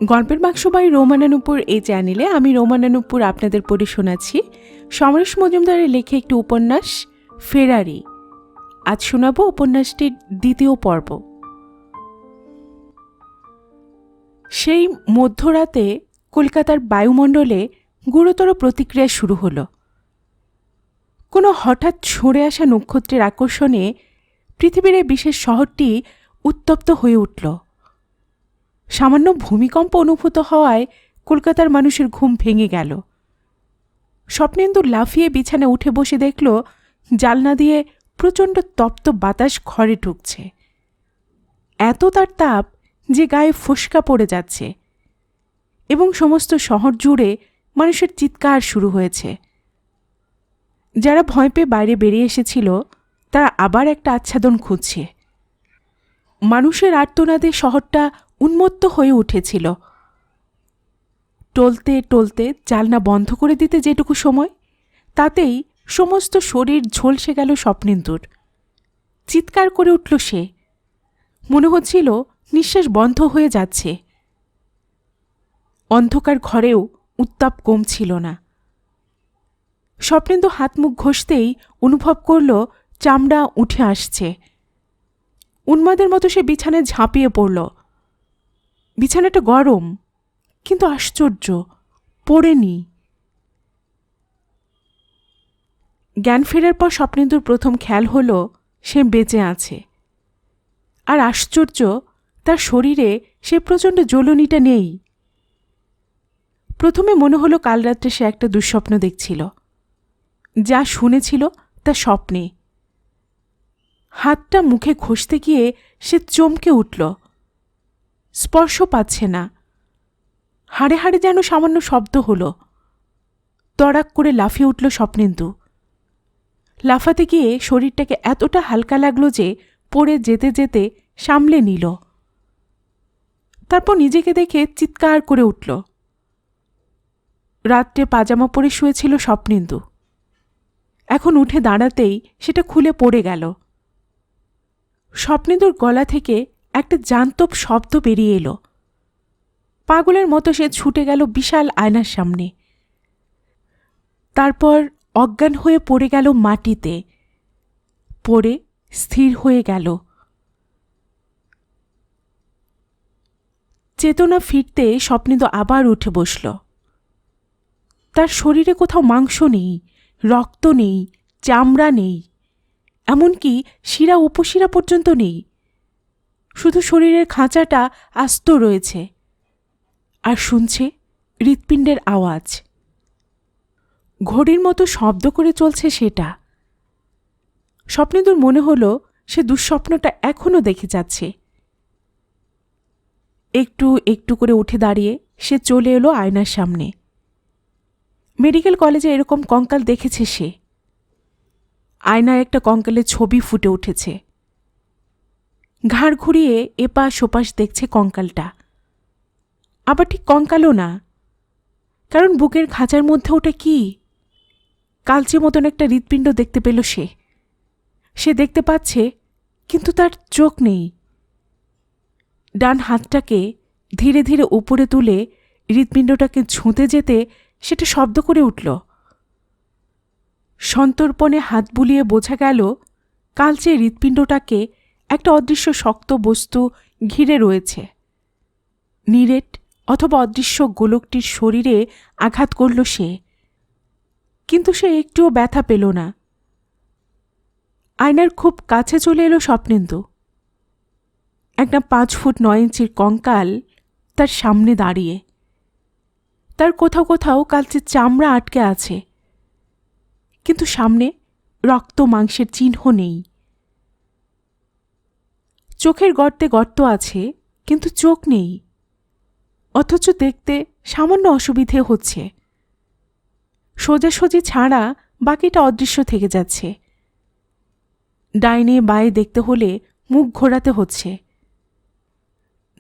গল্পের বাক্স বাই রোমানানুপুর এই চ্যানেলে আমি রোমানানুপুর আপনাদের পড়ে শোনাচ্ছি সমরেশ মজুমদারের লেখা একটি উপন্যাস ফেরারি। আজ শোনাবো উপন্যাসটির দ্বিতীয় পর্ব। সেই মধ্যরাতে কলকাতার বায়ুমণ্ডলে গুরুতর প্রতিক্রিয়া শুরু হলো। কোনো হঠাৎ ছড়ে আসা নক্ষত্রের আকর্ষণে পৃথিবীর এই বিশেষ শহরটি উত্তপ্ত হয়ে উঠল। সামান্য ভূমিকম্প অনুভূত হওয়ায় কলকাতার মানুষের ঘুম ভেঙে গেল। স্বপ্নেন্দু লাফিয়ে বিছানায় উঠে বসে দেখল জানলা দিয়ে প্রচণ্ড তপ্ত বাতাস ঘরে ঢুকছে। এত তার তাপ যে গায়ে ফোস্কা পড়ে যাচ্ছে এবং সমস্ত শহর জুড়ে মানুষের চিৎকার শুরু হয়েছে। যারা ভয় পেয়ে বাইরে বেরিয়ে এসেছিল তারা আবার একটা আচ্ছাদন খুঁজছে। মানুষের আর্তনাদে শহরটা উন্মত্ত হয়ে উঠেছিল। টলতে টলতে জানলা বন্ধ করে দিতে যেটুকু সময়, তাতেই সমস্ত শরীর ঝলসে গেল স্বপ্নেন্দুর। চিৎকার করে উঠল সে। মনে হচ্ছিল নিঃশ্বাস বন্ধ হয়ে যাচ্ছে। অন্ধকার ঘরেও উত্তাপ কমছিল না। স্বপ্নেন্দু হাত মুখ ঘষতেই অনুভব করল চামড়া উঠে আসছে। উন্মাদের মতো সে বিছানায় ঝাঁপিয়ে পড়ল। বিছানাটা গরম, কিন্তু আশ্চর্য, পড়েনি। জ্ঞান ফেরার পর স্বপ্নেন্দুর প্রথম খেয়াল হল সে বেঁচে আছে। আর আশ্চর্য, তার শরীরে সে প্রচণ্ড জ্বলনিটা নেই। প্রথমে মনে হলো কাল রাত্রে সে একটা দুঃস্বপ্ন দেখছিল। যা শুনেছিল তা স্বপ্নে। হাতটা মুখে ঘষতে গিয়ে সে চমকে উঠল। স্পর্শ পাচ্ছে না। হাড়ে হাড়ে যেন সামান্য শব্দ হলো। তড়াক করে লাফিয়ে উঠল স্বপ্নেন্দু। লাফাতে গিয়ে শরীরটাকে এতটা হালকা লাগলো যে পড়ে যেতে যেতে সামলে নিল। তারপর নিজেকে দেখে চিৎকার করে উঠল। রাত্রে পাজামা পরে শুয়েছিল স্বপ্নেন্দু। এখন উঠে দাঁড়াতেই সেটা খুলে পড়ে গেল। স্বপ্নেন্দুর গলা থেকে একটা জান্তব শব্দ বেরিয়ে এলো। পাগলের মতো সে ছুটে গেল বিশাল আয়নার সামনে। তারপর অজ্ঞান হয়ে পড়ে গেল মাটিতে। পড়ে স্থির হয়ে গেল। চেতনা ফিরতে স্বপ্নেন্দু আবার উঠে বসল। তার শরীরে কোথাও মাংস নেই, রক্ত নেই, চামড়া নেই, এমনকি শিরা উপশিরা পর্যন্ত নেই। শুধু শরীরের খাঁচাটা আস্ত রয়েছে। আর শুনছে হৃৎপিণ্ডের আওয়াজ। ঘড়ির মতো শব্দ করে চলছে সেটা। স্বপ্নেন্দুর মনে হলো সে দুঃস্বপ্নটা এখনও দেখে যাচ্ছে। একটু একটু করে উঠে দাঁড়িয়ে সে চলে এলো আয়নার সামনে। মেডিকেল কলেজে এরকম কঙ্কাল দেখেছে সে। আয়নায় একটা কঙ্কালের ছবি ফুটে উঠেছে। ঘাড় ঘুরিয়ে এপাশ ওপাশ দেখছে কঙ্কালটা। আবার ঠিক কঙ্কালও না, কারণ বুকের খাঁচার মধ্যে ওটা কি? কালচে মতন একটা হৃৎপিণ্ড দেখতে পেল সে। সে দেখতে পাচ্ছে, কিন্তু তার চোখ নেই। ডান হাতটাকে ধীরে ধীরে উপরে তুলে হৃৎপিণ্ডটাকে ছুঁতে যেতে সেটা শব্দ করে উঠল। সন্তর্পণে হাত বুলিয়ে বোঝা গেল কালচে হৃৎপিণ্ডটাকে একটা অদৃশ্য শক্ত বস্তু ঘিরে রয়েছে। নিরেট অথবা অদৃশ্য গোলকটির শরীরে আঘাত করল সে, কিন্তু সে একটুও ব্যথা পেল না। আয়নার খুব কাছে চলে এলো স্বপ্নেন্দু। একটা 5 ফুট 9 ইঞ্চির কঙ্কাল তার সামনে দাঁড়িয়ে। তার কোথাও কোথাও কালচে চামড়া আটকে আছে, কিন্তু সামনে রক্ত মাংসের চিহ্ন নেই। চোখের গর্তে গর্ত আছে, কিন্তু চোখ নেই। অথচ দেখতে সামান্য অসুবিধে হচ্ছে। সোজাসুজি ছাড়া বাকিটা অদৃশ্য থেকে যাচ্ছে। ডাইনে বাঁয়ে দেখতে হলে মুখ ঘোরাতে হচ্ছে।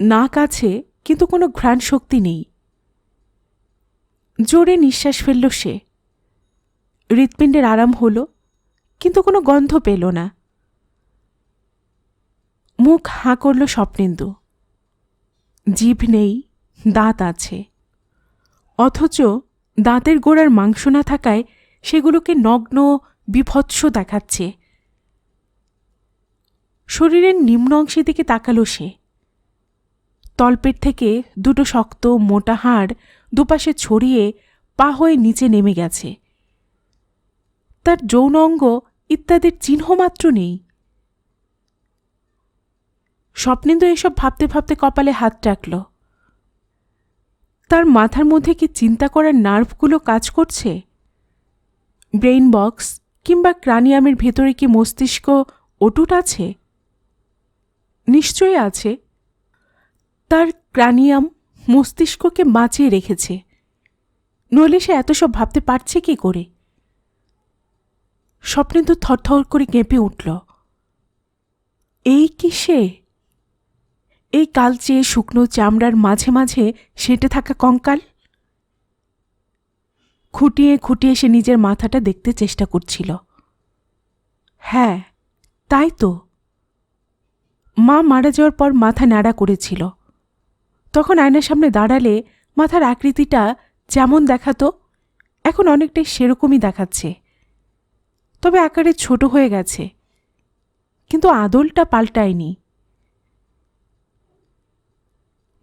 নাক আছে, কিন্তু কোনো ঘ্রাণ শক্তি নেই। জোরে নিঃশ্বাস ফেলল সে। হৃৎপিণ্ডের আরাম হল, কিন্তু কোনো গন্ধ পেল না। মুখ হাঁ করল স্বপ্নেন্দু। জিভ নেই, দাঁত আছে, অথচ দাঁতের গোড়ার মাংস না থাকায় সেগুলোকে নগ্ন বিভৎস দেখাচ্ছে। শরীরের নিম্ন অংশের দিকে তাকালো সে। তলপেট থেকে দুটো শক্ত মোটা হাড় দুপাশে ছড়িয়ে পা হয়ে নিচে নেমে গেছে। তার যৌন অঙ্গ ইত্যাদির চিহ্নমাত্র নেই। স্বপ্নেন্দু এসব ভাবতে ভাবতে কপালে হাত রাখল। তার মাথার মধ্যে কি চিন্তা করার নার্ভগুলো কাজ করছে? ব্রেইন বক্স কিংবা ক্রানিয়ামের ভেতরে কি মস্তিষ্ক অটুট আছে? নিশ্চয়ই আছে। তার ক্রানিয়াম মস্তিষ্ককে বাঁচিয়ে রেখেছে, নইলে সে এত সব ভাবতে পারছে কি করে? স্বপ্নেন্দু থরথর করে কেঁপে উঠল। এই কি সে? এই কালচে শুকনো চামড়ার মাঝে মাঝে সেঁটে থাকা কঙ্কাল? খুঁটিয়ে খুঁটিয়ে সে নিজের মাথাটা দেখতে চেষ্টা করছিল। হ্যাঁ, তাই তো। মা মারা যাওয়ার পর মাথা নাড়া করেছিল। তখন আয়নার সামনে দাঁড়ালে মাথার আকৃতিটা যেমন দেখাতো এখন অনেকটাই সেরকমই দেখাচ্ছে, তবে আকারে ছোট হয়ে গেছে, কিন্তু আদলটা পাল্টায়নি।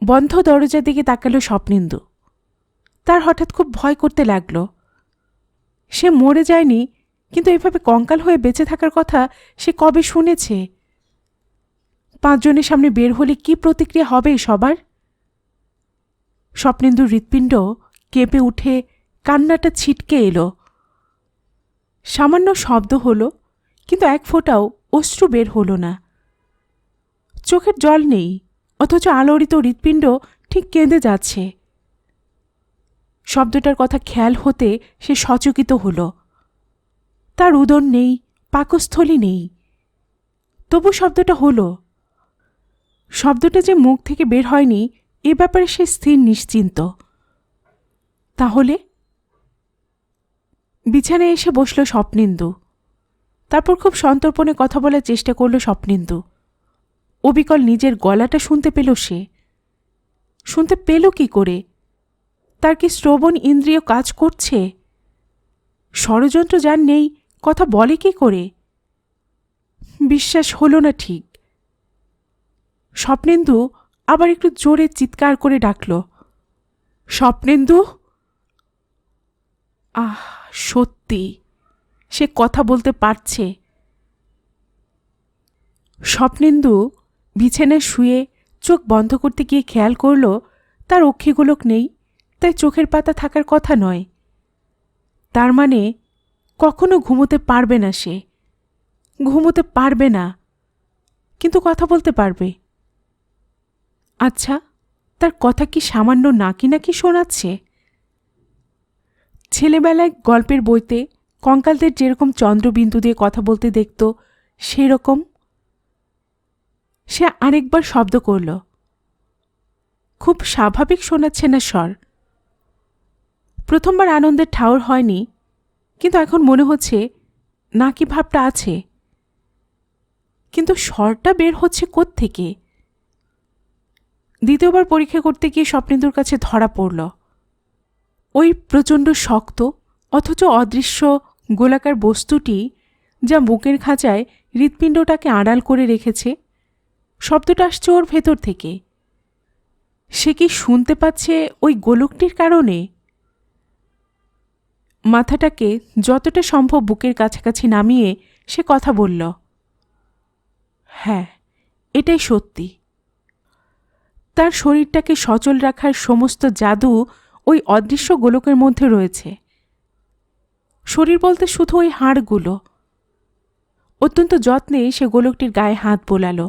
বন্ধ দরজার দিকে তাকালো স্বপ্নেন্দু। তার হঠাৎ খুব ভয় করতে লাগল। সে মরে যায়নি, কিন্তু এভাবে কঙ্কাল হয়ে বেঁচে থাকার কথা সে কবে শুনেছে? 5 জনের সামনে বের হলে কি প্রতিক্রিয়া হবে সবার? স্বপ্নেন্দুর হৃৎপিণ্ড কেঁপে উঠে কান্নাটা ছিটকে এলো। সামান্য শব্দ হলো, কিন্তু এক ফোঁটাও অশ্রু বের হলো না। চোখের জল নেই, অথচ আলোড়িত হৃৎপিণ্ড ঠিক কেঁদে যাচ্ছে। শব্দটার কথা খেয়াল হতে সে সচকিত হল। তার উদর নেই, পাকস্থলী নেই, তবু শব্দটা হলো। শব্দটা যে মুখ থেকে বের হয়নি এ ব্যাপারে সে স্থির নিশ্চিন্ত। তাহলে বিছানায় এসে বসল স্বপ্নেন্দু। তারপর খুব সন্তর্পণে কথা বলার চেষ্টা করল স্বপ্নেন্দু। অবিকল নিজের গলাটা শুনতে পেল সে। শুনতে পেল কি করে? তার কি শ্রবণ ইন্দ্রিয় কাজ করছে? ষড়যন্ত্র যার নেই, কথা বলে কি করে? বিশ্বাস হল না ঠিক। স্বপ্নেন্দু আবার একটু জোরে চিৎকার করে ডাকল, স্বপ্নেন্দু! আহ, সত্যি সে কথা বলতে পারছে। স্বপ্নেন্দু বিছানায় শুয়ে চোখ বন্ধ করতে গিয়ে খেয়াল করল তার অক্ষিগোলক নেই, তাই চোখের পাতা থাকার কথা নয়। তার মানে কখনো ঘুমোতে পারবে না সে। ঘুমোতে পারবে না, কিন্তু কথা বলতে পারবে। আচ্ছা, তার কথা কি সামান্য নাকি নাকি শোনাচ্ছে? ছেলেবেলায় গল্পের বইতে কঙ্কালদের যেরকম চন্দ্রবিন্দু দিয়ে কথা বলতে দেখত সেরকম? সে আরেকবার শব্দ করল। খুব স্বাভাবিক শোনাচ্ছে না স্বর। প্রথমবার আনন্দের ঠাউর হয়নি, কিন্তু এখন মনে হচ্ছে নাকি ভাবটা আছে। কিন্তু স্বরটা বের হচ্ছে কোত্থেকে? দ্বিতীয়বার পরীক্ষা করতে গিয়ে স্বপ্নেন্দুর কাছে ধরা পড়ল। ওই প্রচণ্ড শক্ত অথচ অদৃশ্য গোলাকার বস্তুটি যা বুকের খাঁচায় হৃৎপিণ্ডটাকে আড়াল করে রেখেছে, শব্দটা আসছে ওর ভেতর থেকে। সে কি শুনতে পাচ্ছে ওই গোলকটির কারণে? মাথাটাকে যতটা সম্ভব বুকের কাছাকাছি নামিয়ে সে কথা বলল, হ্যাঁ, এটাই সত্যি। তার শরীরটাকে সচল রাখার সমস্ত জাদু ওই অদৃশ্য গোলকের মধ্যে রয়েছে। শরীর বলতে শুধু ওই হাড়গুলো। অত্যন্ত যত্নে সে গোলকটির গায়ে হাত বোলাল।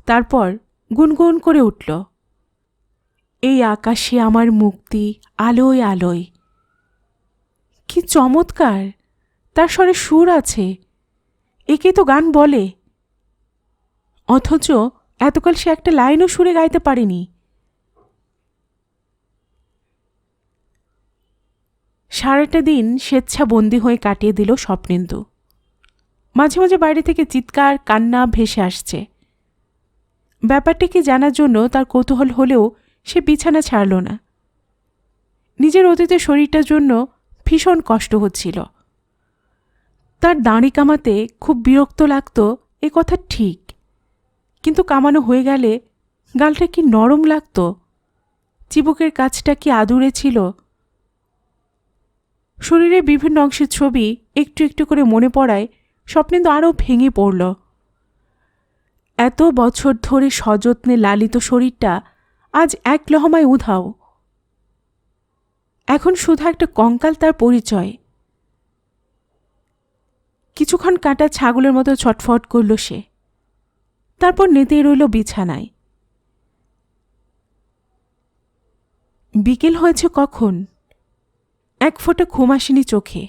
তারপর গুনগুন করে উঠল, এই আকাশে আমার মুক্তি আলোয় আলোয়। কি চমৎকার! তার স্বরে সুর আছে। একে তো গান বলে, অথচ এতকাল সে একটা লাইনও সুরে গাইতে পারেনি। সারাটা দিন স্বেচ্ছাবন্দী হয়ে কাটিয়ে দিল স্বপ্নেন্দু। মাঝে মাঝে বাইরে থেকে চিৎকার কান্না ভেসে আসছে। ব্যাপারটিকে জানার জন্য তার কৌতূহল হলেও সে বিছানা ছাড়ল না। নিজের অতীতের শরীরটার জন্য ভীষণ কষ্ট হচ্ছিল। তার দাড়ি কামাতে খুব বিরক্ত লাগত, এ কথা ঠিক, কিন্তু কামানো হয়ে গেলে গালটা কি নরম লাগত, চিবুকের কাছটা কি আদুরে ছিল। শরীরের বিভিন্ন অংশের ছবি একটু একটু করে মনে পড়ায় স্বপ্নেন্দু আরও ভেঙে পড়ল। এত বছর ধরে সযত্নে লালিত শরীরটা আজ এক লহমায় উধাও। এখন শুধু একটা কঙ্কাল তার পরিচয়। কিছুক্ষণ কাটা ছাগলের মতো ছটফট করল সে, তারপর নেতেই রইল বিছানায়। বিকেল হয়েছে কখন, এক ফোঁটা ঘুম আসেনি চোখে,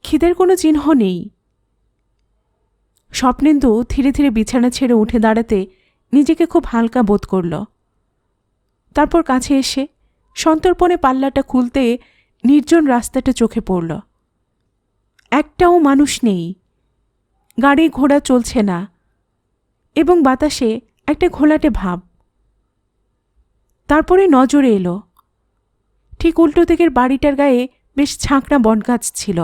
খিদের কোনো চিহ্ন নেই। স্বপ্নেন্দু ধীরে ধীরে বিছানা ছেড়ে উঠে দাঁড়াতে নিজেকে খুব হালকা বোধ করল। তারপর কাছে এসে সন্তর্পণে পাল্লাটা খুলতে নির্জন রাস্তাটা চোখে পড়ল। একটাও মানুষ নেই, গাড়ি ঘোড়া চলছে না, এবং বাতাসে একটা ঘোলাটে ভাব। তারপরে নজরে এলো ঠিক উল্টো দিকের বাড়িটার গায়ে বেশ ছাঁকড়া বটগাছ ছিল।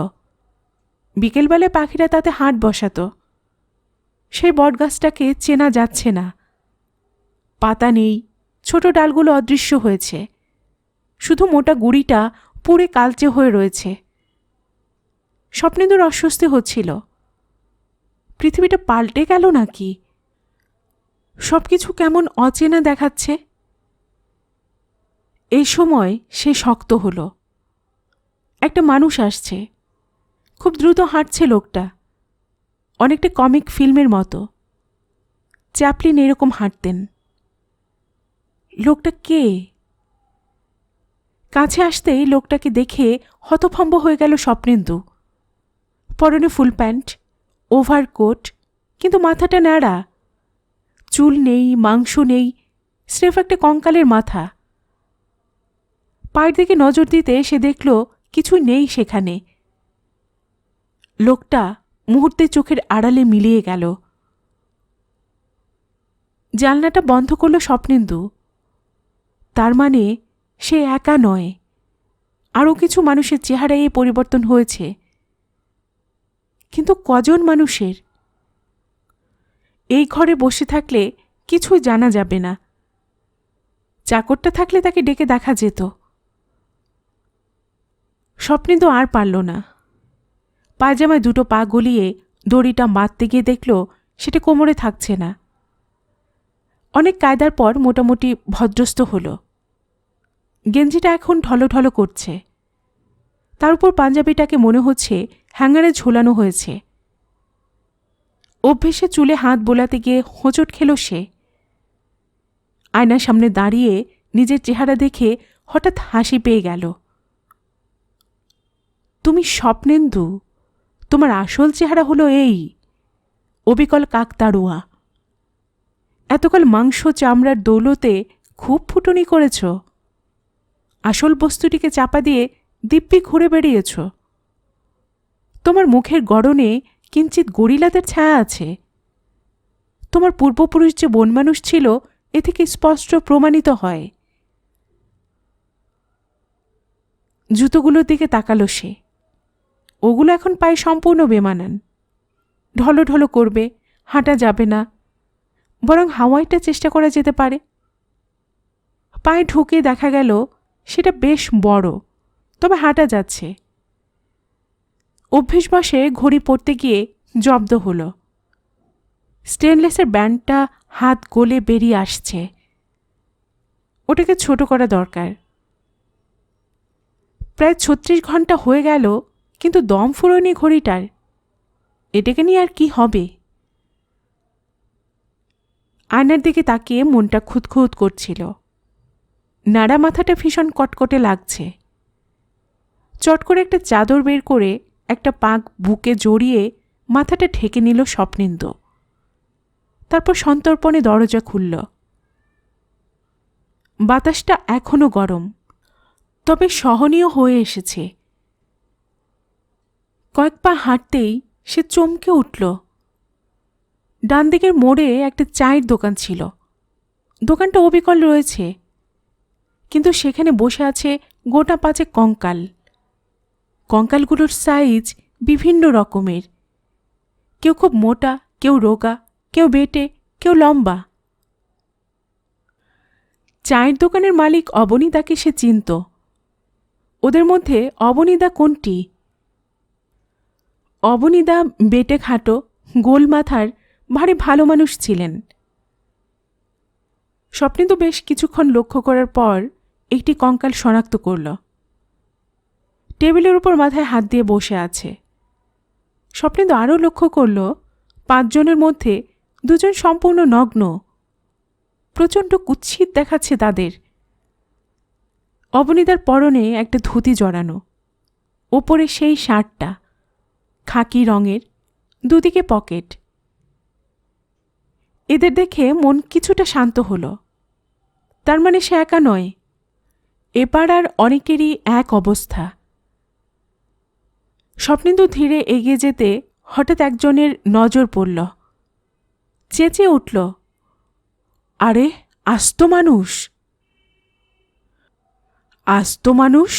বিকেলবেলায় পাখিরা তাতে হাট বসাত। সেই বটগাছটাকে চেনা যাচ্ছে না, পাতা নেই, ছোট ডালগুলো অদৃশ্য হয়েছে, শুধু মোটা গুড়িটা পুড়ে কালচে হয়ে রয়েছে। স্বপ্নেন্দুর অস্বস্তি হচ্ছিল, পৃথিবীটা পাল্টে গেল নাকি? সবকিছু কেমন অচেনা দেখাচ্ছে। এই সময় সে শক্ত হল। একটা মানুষ আসছে, খুব দ্রুত হাঁটছে লোকটা, অনেকটা কমিক ফিল্মের মতো। চ্যাপলিন এরকম হাঁটতেন। লোকটা কে? কাছে আসতেই লোকটাকে দেখে হতভম্ব হয়ে গেল স্বপ্নেন্দু। পরনে ফুল প্যান্ট, ওভারকোট, কিন্তু মাথাটা ন্যাড়া, চুল নেই, মাংস নেই, স্রেফ একটা কঙ্কালের মাথা। পায়ের দিকে নজর দিতে সে দেখল কিছু নেই সেখানে। লোকটা মুহূর্তে চোখের আড়ালে মিলিয়ে গেল। জানলাটা বন্ধ করল স্বপ্নেন্দু। তার মানে সে একা নয়, আরও কিছু মানুষের চেহারায় এই পরিবর্তন হয়েছে। কিন্তু কজন মানুষের? এই ঘরে বসে থাকলে কিছু জানা যাবে না। চাকরটা থাকলে তাকে ডেকে দেখা যেত। স্বপ্নেন্দু আর পারল না। পায়জামায় দুটো পা গলিয়ে দড়িটা মারতে গিয়ে দেখল সেটা কোমরে থাকছে না। অনেক কায়দার পর মোটামুটি ভদ্রস্থ হল। গেঞ্জিটা এখন ঢলঢল করছে, তার উপর পাঞ্জাবিটাকে মনে হচ্ছে হ্যাঙ্গারে ঝোলানো হয়েছে। অভ্যেসে চুলে হাত বোলাতে গিয়ে হোঁচট খেল সে। আয়নার সামনে দাঁড়িয়ে নিজের চেহারা দেখে হঠাৎ হাসি পেয়ে গেল। তুমি স্বপ্নেন্দু, তোমার আসল চেহারা হলো এই, অবিকল কাকতাড়ুয়া। এতকাল মাংস চামড়ার দৌলতে খুব ফুটুনি করেছ, আসল বস্তুটিকে চাপা দিয়ে দিব্যি ঘুরে বেরিয়েছ। তোমার মুখের গড়নে কিঞ্চিত গরিলাদের ছায়া আছে। তোমার পূর্বপুরুষ যে বনমানুষ ছিল এ থেকে স্পষ্ট প্রমাণিত হয়। জুতোগুলোর দিকে তাকালো সে। ওগুলো এখন পায়ে সম্পূর্ণ বেমানান, ঢলো করবে, হাঁটা যাবে না। বরং হাওয়াইটা চেষ্টা করা যেতে পারে। পায়ে ঢুকে দেখা গেল সেটা বেশ বড়, তবে হাঁটা যাচ্ছে। অভ্যেসবশে ঘড়ি পরতে গিয়ে জব্দ হল। স্টেনলেসের ব্যান্ডটা হাত গলে বেরিয়ে আসছে। ওটাকে ছোট করা দরকার। প্রায় 36 ঘন্টা হয়ে গেল, কিন্তু দম ফুরোয়নি ঘড়িটার। এটাকে নিয়ে আর কি হবে? আয়নার দিকে তাকিয়ে মনটা খুঁতখুত করছিল। নাড়া মাথাটা ভীষণ কটকটে লাগছে। চট করে একটা চাদর বের করে একটা পাক বুকে জড়িয়ে মাথাটা ঢেকে নিল স্বপ্নেন্দু। তারপর সন্তর্পণে দরজা খুলল। বাতাসটা এখনো গরম, তবে সহনীয় হয়ে এসেছে। কয়েক পা হাঁটতেই সে চমকে উঠল। ডান দিকের মোড়ে একটা চায়ের দোকান ছিল। দোকানটা অবিকল রয়েছে, কিন্তু সেখানে বসে আছে গোটা 5 কঙ্কাল। কঙ্কালগুলোর সাইজ বিভিন্ন রকমের, কেউ খুব মোটা, কেউ রোগা, কেউ বেটে, কেউ লম্বা। চায়ের দোকানের মালিক অবনীদাকে সে চিনত। ওদের মধ্যে অবনীদা কোনটি? অবনীদা বেটে খাটো, গোল মাথার, ভারী ভালো মানুষ ছিলেন। স্বপ্নেন্দু বেশ কিছুক্ষণ লক্ষ্য করার পর একটি কঙ্কাল শনাক্ত করল। টেবিলের উপর মাথায় হাত দিয়ে বসে আছে। স্বপ্নেন্দু আরও লক্ষ্য করল 5 জনের মধ্যে 2 জন সম্পূর্ণ নগ্ন। প্রচণ্ড কুৎসিত দেখাচ্ছে তাদের। অবনীদার পরনে একটা ধুতি জড়ানো, ওপরে সেই শার্টটা, খাকি রঙের, দুদিকে পকেট। এদের দেখে মন কিছুটা শান্ত হলো। তার মানে সে একা নয়, এ পাড়ার অনেকেরই এক অবস্থা। স্বপ্নেন্দু ধীরে এগিয়ে যেতে হঠাৎ একজনের নজর পড়ল। চেঁচিয়ে উঠল, আরে আস্ত মানুষ! আস্ত মানুষ!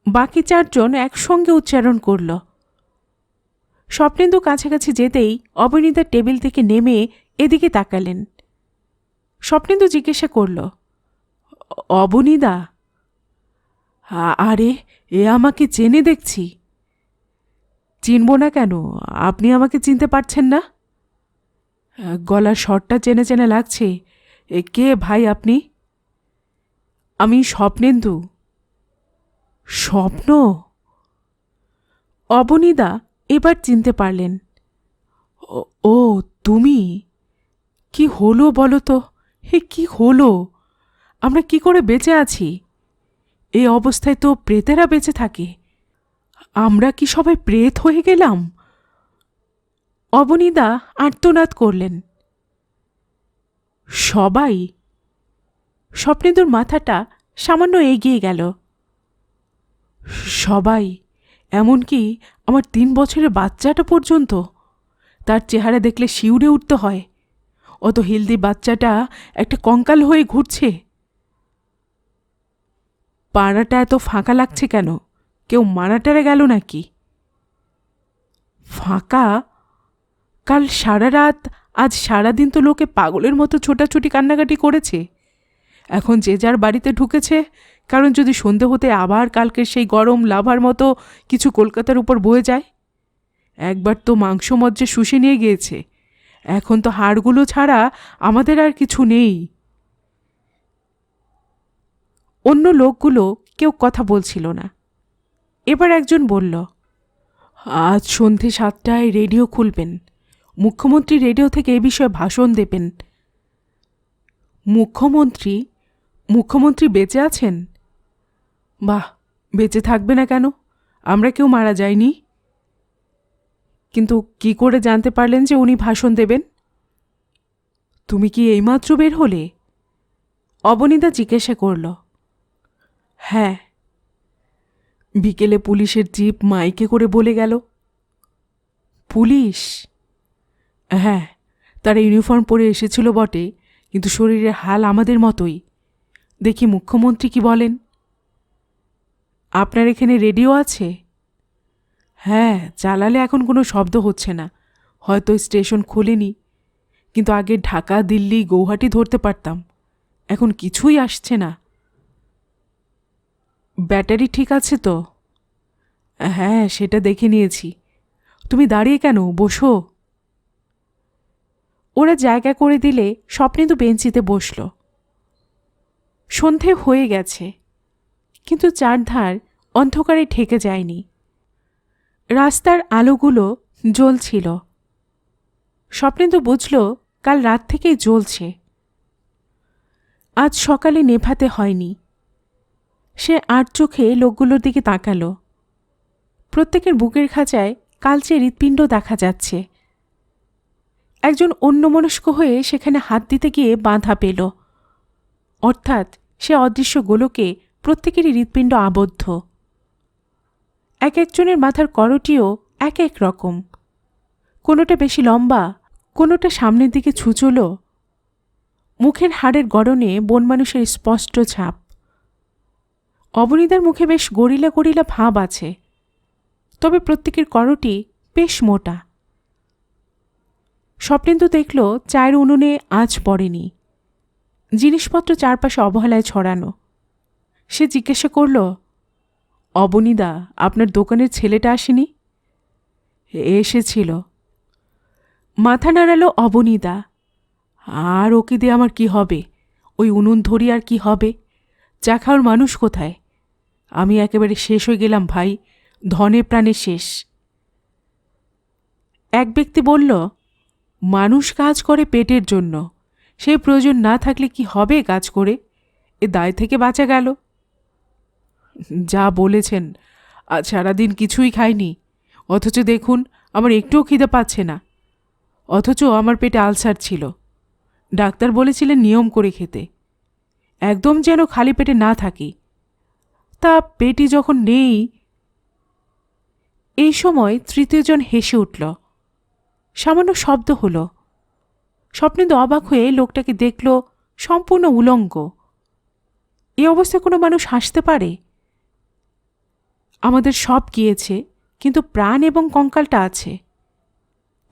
বাকি 4 জন একসঙ্গে উচ্চারণ করল। স্বপ্নেন্দু কাছাকাছি যেতেই অবনীদার টেবিল থেকে নেমে এদিকে তাকালেন। স্বপ্নেন্দু জিজ্ঞাসা করল, অবনীদা? আরে এ আমাকে চেনে দেখছি। চিনব না কেন? আপনি আমাকে চিনতে পারছেন না? গলার স্বরটা চেনে চেনে লাগছে। কে ভাই আপনি? আমি স্বপ্নেন্দু। স্বপ্ন? অবনীদা এবার চিনতে পারলেন। ও তুমি? কি হলো বলো তো? হে, কি হলো? আমরা কি করে বেঁচে আছি? এই অবস্থায় তো প্রেতেরা বেঁচে থাকে। আমরা কি সবাই প্রেত হয়ে গেলাম? অবনীদা আর্তনাদ করলেন। সবাই? স্বপ্নেন্দুর মাথাটা সামান্য এগিয়ে গেল। সবাই, এমনকি আমার 3 বছরের বাচ্চাটা পর্যন্ত। তার চেহারা দেখলে শিউরে উঠতে হয়। অত হেলদি বাচ্চাটা একটা কঙ্কাল হয়ে ঘুরছে। পাড়াটা এত ফাঁকা লাগছে কেন? কেউ মারা টারা গেল নাকি? ফাঁকা? কাল সারা রাত, আজ সারাদিন তো লোকে পাগলের মতো ছোটাছুটি কান্নাকাটি করেছে। এখন যে যার বাড়িতে ঢুকেছে, কারণ যদি সন্ধে হতে আবার কালকের সেই গরম লাভার মতো কিছু কলকাতার উপর বয়ে যায়। একবার তো মাংস মজ্জে শুষে নিয়ে গিয়েছে, এখন তো হাড়গুলো ছাড়া আমাদের আর কিছু নেই। অন্য লোকগুলো কেউ কথা বলছিল না। এবার একজন বলল, আজ সন্ধে 7টায় রেডিও খুলবেন। মুখ্যমন্ত্রী রেডিও থেকে এ বিষয়ে ভাষণ দেবেন। মুখ্যমন্ত্রী? মুখ্যমন্ত্রী বেঁচে আছেন? বাহ, বেঁচে থাকবে না কেন? আমরা কেউ মারা যাইনি। কিন্তু কি করে জানতে পারলেন যে উনি ভাষণ দেবেন? তুমি কি এইমাত্র বের হলে? অবনীদা জিজ্ঞাসা করল। হ্যাঁ। বিকেলে পুলিশের জিপ মাইকে করে বলে গেল। পুলিশ? হ্যাঁ, তারা ইউনিফর্ম পরে এসেছিল বটে, কিন্তু শরীরের হাল আমাদের মতোই। দেখি মুখ্যমন্ত্রী কি বলেন। আপনার এখানে রেডিও আছে? হ্যাঁ, চালালে এখন কোনো শব্দ হচ্ছে না। হয়তো স্টেশন খোলেনি, কিন্তু আগে ঢাকা, দিল্লি, গৌহাটি ধরতে পারতাম। এখন কিছুই আসছে না। ব্যাটারি ঠিক আছে তো? হ্যাঁ, সেটা দেখে নিয়েছি। তুমি দাঁড়িয়ে কেন? বসো। ওরা জায়গা করে দিলে স্বপ্নেন্দু বেঞ্চিতে বসল। সন্ধে হয়ে গেছে, কিন্তু চারধার অন্ধকারে ঠেকে যায়নি। রাস্তার আলোগুলো জ্বলছিল। স্বপ্নেন্দু বুঝল কাল রাত থেকেই জ্বলছে, আজ সকালে নেভাতে হয়নি। সে আর চোখে লোকগুলোর দিকে তাকাল। প্রত্যেকের বুকের খাঁচায় কালচে হৃৎপিণ্ড দেখা যাচ্ছে। একজন অন্যমনস্ক হয়ে সেখানে হাত দিতে গিয়ে বাধা পেল। অর্থাৎ সে অদৃশ্য গোলকে প্রত্যেকেরই হৃৎপিণ্ড আবদ্ধ। এক একজনের মাথার করটিও এক এক রকম। কোনোটা বেশি লম্বা, কোনোটা সামনের দিকে ছুঁচলো। মুখের হাড়ের গড়নে বন মানুষের স্পষ্ট ছাপ। অবনীদার মুখে বেশ গরিলা গরিলা ভাব আছে, তবে প্রত্যেকের করটি বেশ মোটা। স্বপ্নেন্দু দেখল চায়ের উনুনে আঁচ পড়েনি, জিনিসপত্র চারপাশে অবহেলায় ছড়ানো। সে জিজ্ঞাসা করল, অবনীদা, আপনার দোকানের ছেলেটা আসেনি? এসেছিল। মাথা নাড়ালো অবনীদা। আর ওকে দিয়ে আমার কি হবে? ওই উনুন ধরি আর কি হবে? চা খাওয়ার মানুষ কোথায়? আমি একেবারে শেষ হয়ে গেলাম ভাই, ধনে প্রাণে শেষ। এক ব্যক্তি বলল, মানুষ কাজ করে পেটের জন্য, সে প্রয়োজন না থাকলে কি হবে কাজ করে? এ দায় থেকে বাঁচা গেল। যা বলেছেন, আজ সারাদিন কিছুই খাইনি, অথচ দেখুন আমার একটুও খিদে পাচ্ছে না। অথচ আমার পেটে আলসার ছিল, ডাক্তার বলেছিলেন নিয়ম করে খেতে, একদম যেন খালি পেটে না থাকি। তা পেটই যখন নেই। এই সময় তৃতীয়জন হেসে উঠল। সামান্য শব্দ হলো। স্বপ্নেন্দু অবাক হয়ে লোকটাকে দেখল সম্পূর্ণ উলঙ্গ। এ অবস্থায় কোনো মানুষ হাসতে পারে? আমাদের সব গিয়েছে, কিন্তু প্রাণ এবং কঙ্কালটা আছে,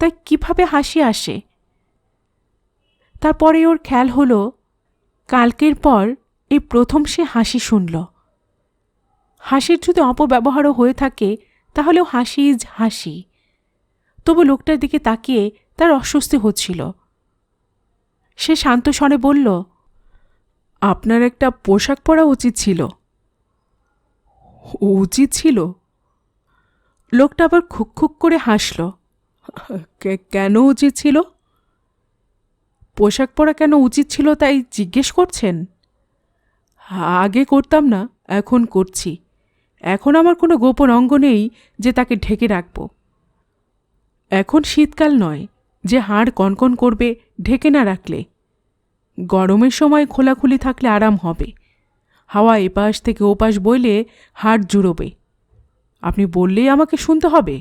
তাই কিভাবে হাসি আসে? তারপরে ওর খেয়াল হলো, কালকের পর এই প্রথম সে হাসি শুনল। হাসির যদি অপব্যবহারও হয়ে থাকে তাহলেও হাসি ইজ হাসি। তবু লোকটার দিকে তাকিয়ে তার অস্বস্তি হচ্ছিল। সে শান্ত স্বরে বলল, আপনার একটা পোশাক পরা উচিত ছিল। উচিত ছিল? লোকটা আবার খুক খুক করে হাসল। কেন উচিত ছিল? পোশাক পরা কেন উচিত ছিল তাই জিজ্ঞেস করছেন? আগে করতাম না, এখন করছি। এখন আমার কোনো গোপন অঙ্গ নেই যে তাকে ঢেকে রাখব। এখন শীতকাল নয় যে হাড় কনকন করবে ঢেকে না রাখলে। গরমের সময় খোলাখুলি থাকলে আরাম হবে, হাওয়া এপাশ থেকে ওপাশ বইলে হাড় জুড়োবে। আপনি বললেই আমাকে শুনতে হবে?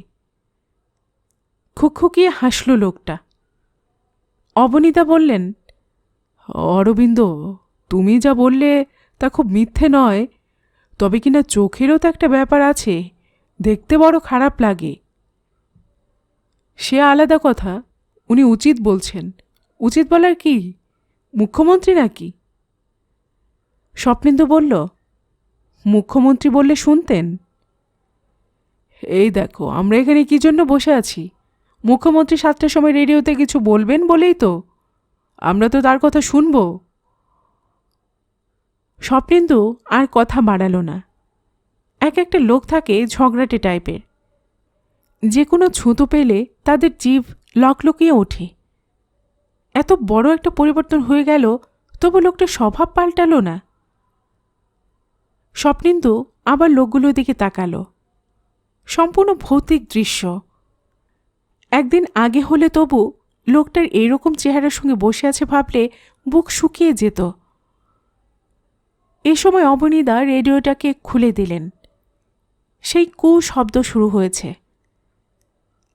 খুকখুকিয়ে হাসল লোকটা। অবনীদা বললেন, অরবিন্দ, তুমি যা বললে তা খুব মিথ্যে নয়, তবে কিনা চোখেরও তো একটা ব্যাপার আছে, দেখতে বড় খারাপ লাগে। সে আলাদা কথা, উনি উচিত বলছেন। উচিত বলার কি, মুখ্যমন্ত্রী নাকি? স্বপ্নেন্দু বলল, মুখ্যমন্ত্রী বললে শুনতেন? এই দেখো, আমরা এখানে কি জন্য বসে আছি? মুখ্যমন্ত্রী 7টার সময় রেডিওতে কিছু বলবেন বলেই তো। আমরা তো তার কথা শুনব। স্বপ্নেন্দু আর কথা বাড়াল না। এক একটা লোক থাকে ঝগড়াটে টাইপের, যে কোনো ছুতো পেলে তাদের জিভ লকলকিয়ে ওঠে। এত বড় একটা পরিবর্তন হয়ে গেল, তবু লোকটা স্বভাব পাল্টালো না। স্বপ্নেন্দু আবার লোকগুলোর দিকে তাকালো। সম্পূর্ণ ভৌতিক দৃশ্য। একদিন আগে হলে তবু লোকটার এইরকম চেহারার সঙ্গে বসে আছে ভাবলে বুক শুকিয়ে যেত। এ সময় অবনীদা রেডিওটাকে খুলে দিলেন। সেই কু শব্দ শুরু হয়েছে।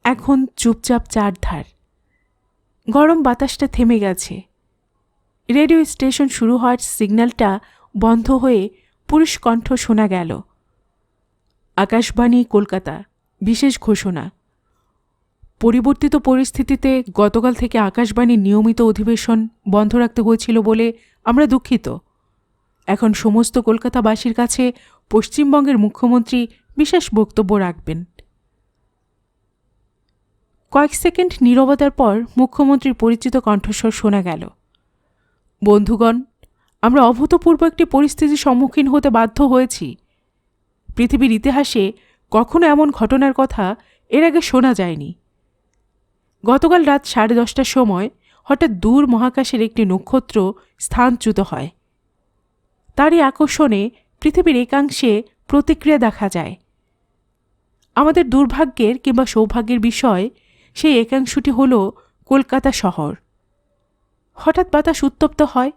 এখন চুপচাপ চারধার। গরম বাতাসটা থেমে গেছে। রেডিও স্টেশন শুরু হওয়ার সিগন্যালটা বন্ধ হয়ে পুরুষ কণ্ঠ শোনা গেল। আকাশবাণী, কলকাতা। বিশেষ ঘোষণা। পরিবর্তিত পরিস্থিতিতে গতকাল থেকে আকাশবাণীর নিয়মিত অধিবেশন বন্ধ রাখতে হয়েছিল বলে আমরা দুঃখিত। এখন সমস্ত কলকাতাবাসীর কাছে পশ্চিমবঙ্গের মুখ্যমন্ত্রী বিশেষ বক্তব্য রাখবেন। কয়েক সেকেন্ড নীরবতার পর মুখ্যমন্ত্রীর পরিচিত কণ্ঠস্বর শোনা গেল। বন্ধুগণ, আমরা অভূতপূর্ব একটি পরিস্থিতির সম্মুখীন হতে বাধ্য হয়েছি। পৃথিবীর ইতিহাসে কখনো এমন ঘটনার কথা এর আগে শোনা যায়নি। গতকাল রাত 10:30টার সময় হঠাৎ দূর মহাকাশের একটি নক্ষত্র স্থানচ্যুত হয়। তারই আকর্ষণে পৃথিবীর একাংশে প্রতিক্রিয়া দেখা যায়। আমাদের দুর্ভাগ্যের কিংবা সৌভাগ্যের বিষয়, সেই একাংশটি হল কলকাতা শহর। হঠাৎ বাতাস উত্তপ্ত হয়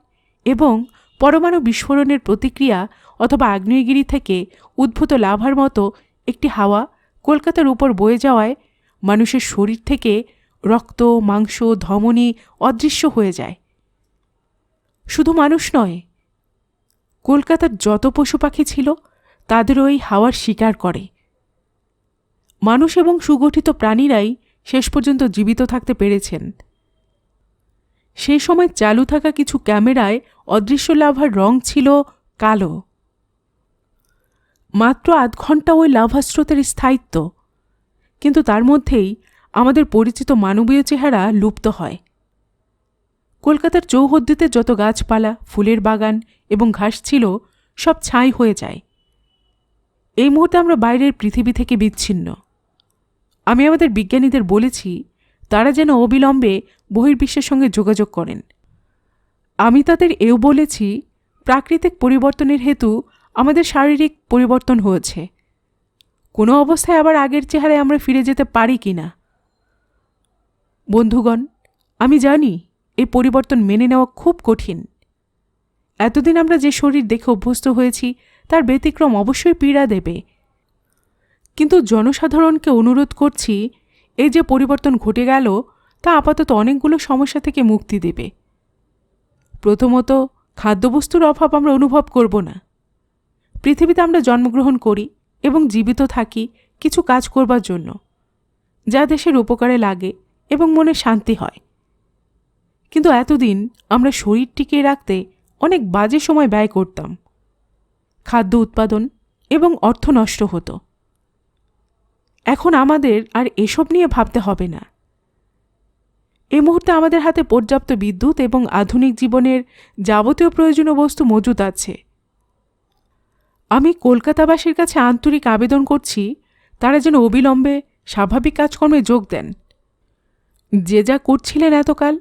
এবং পরমাণু বিস্ফোরণের প্রতিক্রিয়া অথবা আগ্নেয়গিরি থেকে উদ্ভূত লাভার মতো একটি হাওয়া কলকাতার উপর বয়ে যাওয়ায় মানুষের শরীর থেকে রক্ত, মাংস, ধমনী অদৃশ্য হয়ে যায়। শুধু মানুষ নয়, কলকাতার যত পশু পাখি ছিল তাদেরও এই হাওয়ার শিকার করে। মানুষ এবং সুগঠিত প্রাণীরাই শেষ পর্যন্ত জীবিত থাকতে পেরেছেন। সেই সময় চালু থাকা কিছু ক্যামেরায় অদৃশ্য লাভার রং ছিল কালো। মাত্র আধ ঘন্টা ওই লাভা স্রোতের স্থায়িত্ব, কিন্তু তার মধ্যেই আমাদের পরিচিত মানবীয় চেহারা লুপ্ত হয়। কলকাতার চৌহদ্দিতে যত গাছপালা, ফুলের বাগান এবং ঘাস ছিল সব ছাই হয়ে যায়। এই মুহূর্তে আমরা বাইরের পৃথিবী থেকে বিচ্ছিন্ন। আমি আমাদের বিজ্ঞানীদের বলেছি তারা যেন অবিলম্বে বহির্বিশ্বের সঙ্গে যোগাযোগ করেন। আমি তাদের এও বলেছি প্রাকৃতিক পরিবর্তনের হেতু আমাদের শারীরিক পরিবর্তন হয়েছে। কোনো অবস্থায় আবার আগের চেহারায় আমরা ফিরে যেতে পারি কি না। বন্ধুগণ, আমি জানি এই পরিবর্তন মেনে নেওয়া খুব কঠিন। এতদিন আমরা যে শরীর দেখে অভ্যস্ত হয়েছি তার ব্যতিক্রম অবশ্যই পীড়া দেবে, কিন্তু জনসাধারণকে অনুরোধ করছি এই যে পরিবর্তন ঘটে গেল তা আপাতত অনেকগুলো সমস্যা থেকে মুক্তি দেবে। প্রথমত, খাদ্যবস্তুর অভাব আমরা অনুভব করব না। পৃথিবীতে আমরা জন্মগ্রহণ করি এবং জীবিত থাকি কিছু কাজ করবার জন্য, যা দেশের উপকারে লাগে এবং মনে শান্তি হয়। কিন্তু এতদিন আমরা শরীর টিকিয়ে রাখতে অনেক বাজে সময় ব্যয় করতাম। খাদ্য উৎপাদন এবং অর্থ নষ্ট হতো। এখন আমাদের আর এসব নিয়ে ভাবতে হবে না। এই মুহূর্তে আমাদের হাতে পর্যাপ্ত বিদ্যুৎ এবং আধুনিক জীবনের যাবতীয় প্রয়োজনীয় বস্তু মজুদ আছে। আমি কলকাতাবাসীর কাছে আন্তরিক আবেদন করছি তারা যেন অবিলম্বে স্বাভাবিক কাজকর্মে যোগ দেন। যে যা করছিলেন এতকাল,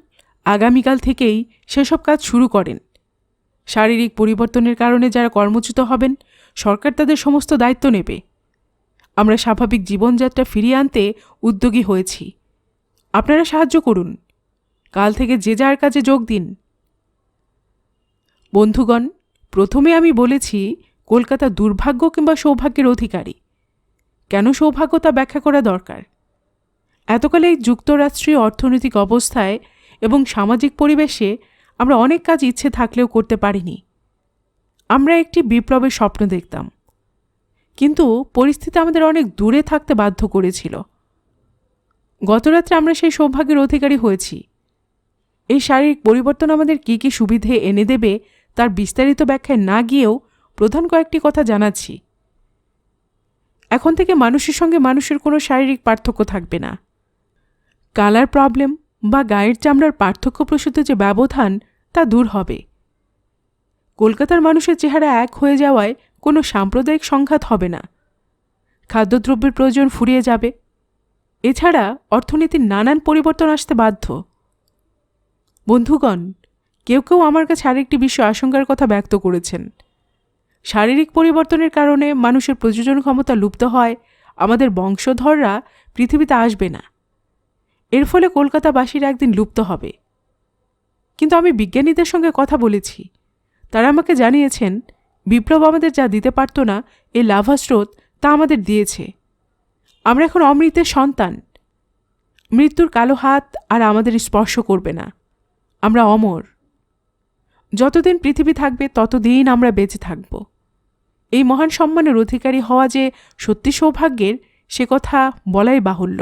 আগামীকাল থেকেই সেসব কাজ শুরু করেন। শারীরিক পরিবর্তনের কারণে যারা কর্মচ্যুত হবেন, সরকার তাদের সমস্ত দায়িত্ব নেবে। আমরা স্বাভাবিক জীবনযাত্রা ফিরিয়ে আনতে উদ্যোগী হয়েছি। আপনারা সাহায্য করুন। কাল থেকে যে যার কাজে যোগ দিন। বন্ধুগণ, প্রথমে আমি বলেছি কলকাতা দুর্ভাগ্য কিংবা সৌভাগ্যের অধিকারী। কেন সৌভাগ্য তা ব্যাখ্যা করা দরকার। এতকালে এই যুক্তরাষ্ট্রীয় অর্থনৈতিক অবস্থায় এবং সামাজিক পরিবেশে আমরা অনেক কাজ ইচ্ছে থাকলেও করতে পারিনি। আমরা একটি বিপ্লবের স্বপ্ন দেখতাম, কিন্তু পরিস্থিতি আমাদের অনেক দূরে থাকতে বাধ্য করেছিল। গতরাত্রে আমরা সেই সৌভাগ্যের অধিকারী হয়েছি। এই শারীরিক পরিবর্তন আমাদের কী কী সুবিধে এনে দেবে তার বিস্তারিত ব্যাখ্যায় না গিয়েও প্রধান কয়েকটি কথা জানাচ্ছি। এখন থেকে মানুষের সঙ্গে মানুষের কোনো শারীরিক পার্থক্য থাকবে না। কালার প্রবলেম বা গায়ের চামড়ার পার্থক্যপ্রসূত যে ব্যবধান তা দূর হবে। কলকাতার মানুষের চেহারা এক হয়ে যাওয়ায় কোনো সাম্প্রদায়িক সংঘাত হবে না। খাদ্যদ্রব্যের প্রয়োজন ফুরিয়ে যাবে। এছাড়া অর্থনীতির নানান পরিবর্তন আসতে বাধ্য। বন্ধুগণ, কেউ কেউ আমার কাছে আরেকটি বিষয় আশঙ্কার কথা ব্যক্ত করেছেন। শারীরিক পরিবর্তনের কারণে মানুষের প্রজনন ক্ষমতা লুপ্ত হয়, আমাদের বংশধররা পৃথিবীতে আসবে না। এর ফলে কলকাতাবাসীরা একদিন লুপ্ত হবে। কিন্তু আমি বিজ্ঞানীদের সঙ্গে কথা বলেছি। তারা আমাকে জানিয়েছেন বিপ্লব আমাদের যা দিতে পারত না, এই লাভা স্রোত তা আমাদের দিয়েছে। আমরা এখন অমৃতের সন্তান। মৃত্যুর কালো হাত আর আমাদের স্পর্শ করবে না। আমরা অমর। যতদিন পৃথিবী থাকবে ততদিন আমরা বেঁচে থাকব। এই মহান সম্মানের অধিকারী হওয়া যে সত্যি সৌভাগ্যের, সে কথা বলাই বাহুল্য।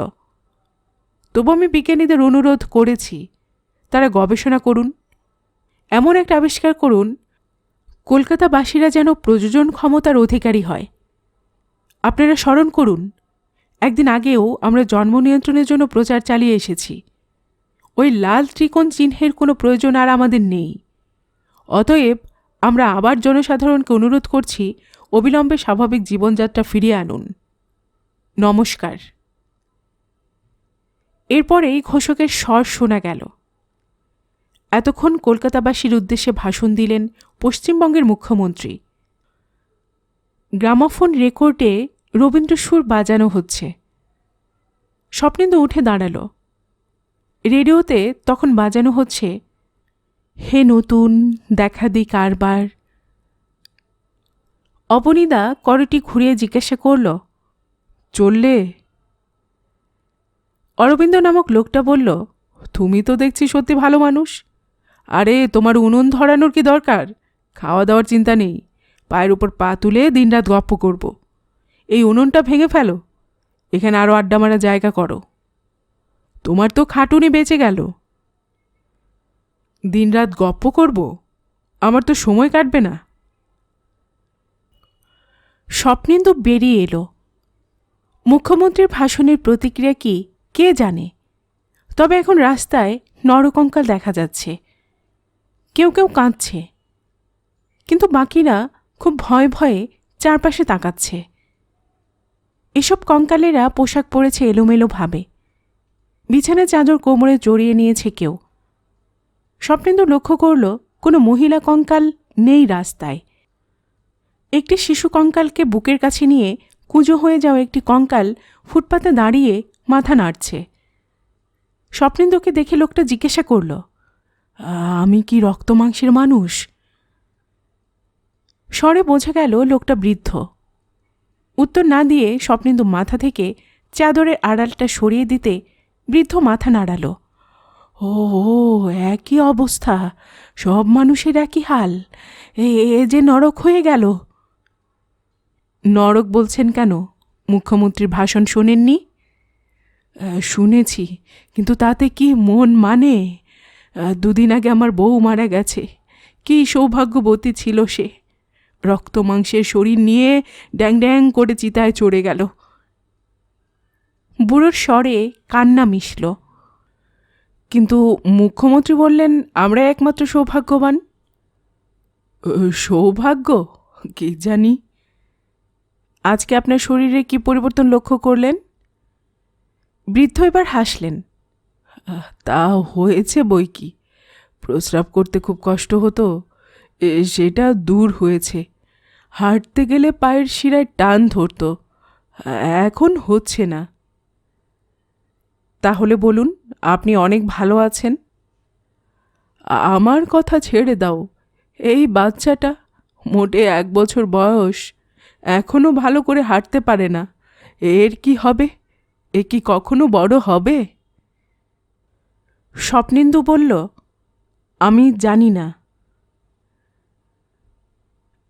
তবু আমি বিজ্ঞানীদের অনুরোধ করেছি তারা গবেষণা করুন, এমন একটা আবিষ্কার করুন কলকাতাবাসীরা যেন প্রযোজন ক্ষমতার অধিকারী হয়। আপনারা স্মরণ করুন, একদিন আগেও আমরা জন্ম নিয়ন্ত্রণের জন্য প্রচার চালিয়ে এসেছি। ওই লাল ত্রিকোণ চিহ্নের কোনো প্রয়োজন আর আমাদের নেই। অতএব আমরা আবার জনসাধারণকে অনুরোধ করছি অবিলম্বে স্বাভাবিক জীবনযাত্রা ফিরিয়ে আনুন। নমস্কার। এরপরেই ঘোষকের স্বর শোনা গেল। এতক্ষণ কলকাতাবাসীর উদ্দেশ্যে ভাষণ দিলেন পশ্চিমবঙ্গের মুখ্যমন্ত্রী। গ্রামাফোন রেকর্ডে রবীন্দ্রসুর বাজানো হচ্ছে। স্বপ্নেন্দু উঠে দাঁড়াল। রেডিওতে তখন বাজানো হচ্ছে, হে নতুন দেখা দি কারবার। অবনীদা করটি ঘুরিয়ে জিজ্ঞাসা করল, চললে? অরবিন্দ নামক লোকটা বলল, তুমি তো দেখছি সত্যি ভালো মানুষ। আরে তোমার উনুন ধরানোর কি দরকার? খাওয়া দাওয়ার চিন্তা নেই, পায়ের উপর পা তুলে দিনরাত গপ্প করব। এই উনুনটা ভেঙে ফেলো, এখানে আরও আড্ডা মারা জায়গা করো। তোমার তো খাটুনি বেঁচে গেল। দিনরাত গপ্প করব? আমার তো সময় কাটবে না। স্বপ্নেন্দু বেরিয়ে এলো। মুখ্যমন্ত্রীর ভাষণের প্রতিক্রিয়া কি কে জানে, তবে এখন রাস্তায় নরকঙ্কাল দেখা যাচ্ছে। কেউ কেউ কাঁদছে, কিন্তু বাকিরা খুব ভয়ে ভয়ে চারপাশে তাকাচ্ছে। এসব কঙ্কালেরা পোশাক পরেছে এলোমেলো ভাবে, বিছানায় চাদর কোমরে জড়িয়ে নিয়েছে কেউ। স্বপ্নেন্দু লক্ষ্য করল কোনো মহিলা কঙ্কাল নেই রাস্তায়। একটি শিশু কঙ্কালকে বুকের কাছে নিয়ে কুঁজো হয়ে যাওয়া একটি কঙ্কাল ফুটপাতে দাঁড়িয়ে মাথা নাড়ছে। স্বপ্নেন্দুকে দেখে লোকটা জিজ্ঞাসা করল, আমি কি রক্তমাংসের মানুষ? স্বরে বোঝা গেল লোকটা বৃদ্ধ। উত্তর না দিয়ে স্বপ্নেন্দু মাথা থেকে চাদরের আড়ালটা সরিয়ে দিতে বৃদ্ধ মাথা নাড়াল। ও একই অবস্থা, সব মানুষের একই হাল। এ যে নরক হয়ে গেল। নরক বলছেন কেন? মুখ্যমন্ত্রীর ভাষণ শোনেননি? শুনেছি, কিন্তু তাতে কি মন মানে? দুদিন আগে আমার বউ মারা গেছে। কি সৌভাগ্যবতী ছিল সে! রক্ত মাংসের শরীর নিয়ে ড্যাং ড্যাং করে চিতায় চড়ে গেল। বুড়োর স্বরে কান্না মিশল। কিন্তু মুখ্যমন্ত্রী বললেন আমরা একমাত্র সৌভাগ্যবান। সৌভাগ্য কি জানি। আজকে আপনার শরীরে কি পরিবর্তন লক্ষ্য করলেন? বৃদ্ধ এবার হাসলেন। তা হয়েছে বই কি, প্রস্রাব করতে খুব কষ্ট হতো, সেটা দূর হয়েছে। হাঁটতে গেলে পায়ের শিরায় টান ধরত, এখন হচ্ছে না। তাহলে বলুন, আপনি অনেক ভালো আছেন। আমার কথা ছেড়ে দাও, এই বাচ্চাটা মোটে 1 বছর বয়স, এখনো ভালো করে হাঁটতে পারে না। এর কি হবে? এ কি কখনো বড় হবে? স্বপ্নেন্দু বলল, আমি জানি না।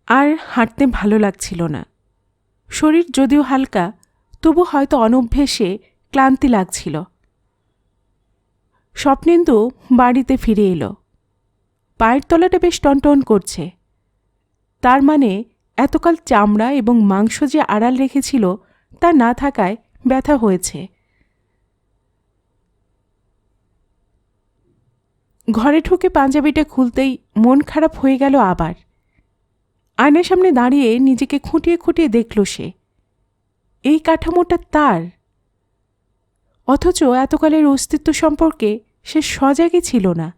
আর হাঁটতে ভালো লাগছিল না। শরীর যদিও হালকা, তবু হয়তো অনভ্যেসে ক্লান্তি লাগছিল। স্বপ্নেন্দু বাড়িতে ফিরে এলো। পায়ের তলাটা বেশ টনটন করছে। তার মানে এতকাল চামড়া এবং মাংস যে আড়াল রেখেছিল তা না থাকায় ব্যথা হয়েছে। ঘরে ঢুকে পাঞ্জাবিটা খুলতেই মন খারাপ হয়ে গেল আবার। আয়নার সামনে দাঁড়িয়ে নিজেকে খুঁটিয়ে খুঁটিয়ে দেখল সে। এই কাঠামোটা তার, অথচ এতকালের অস্তিত্ব সম্পর্কে সে সজাগই ছিল না।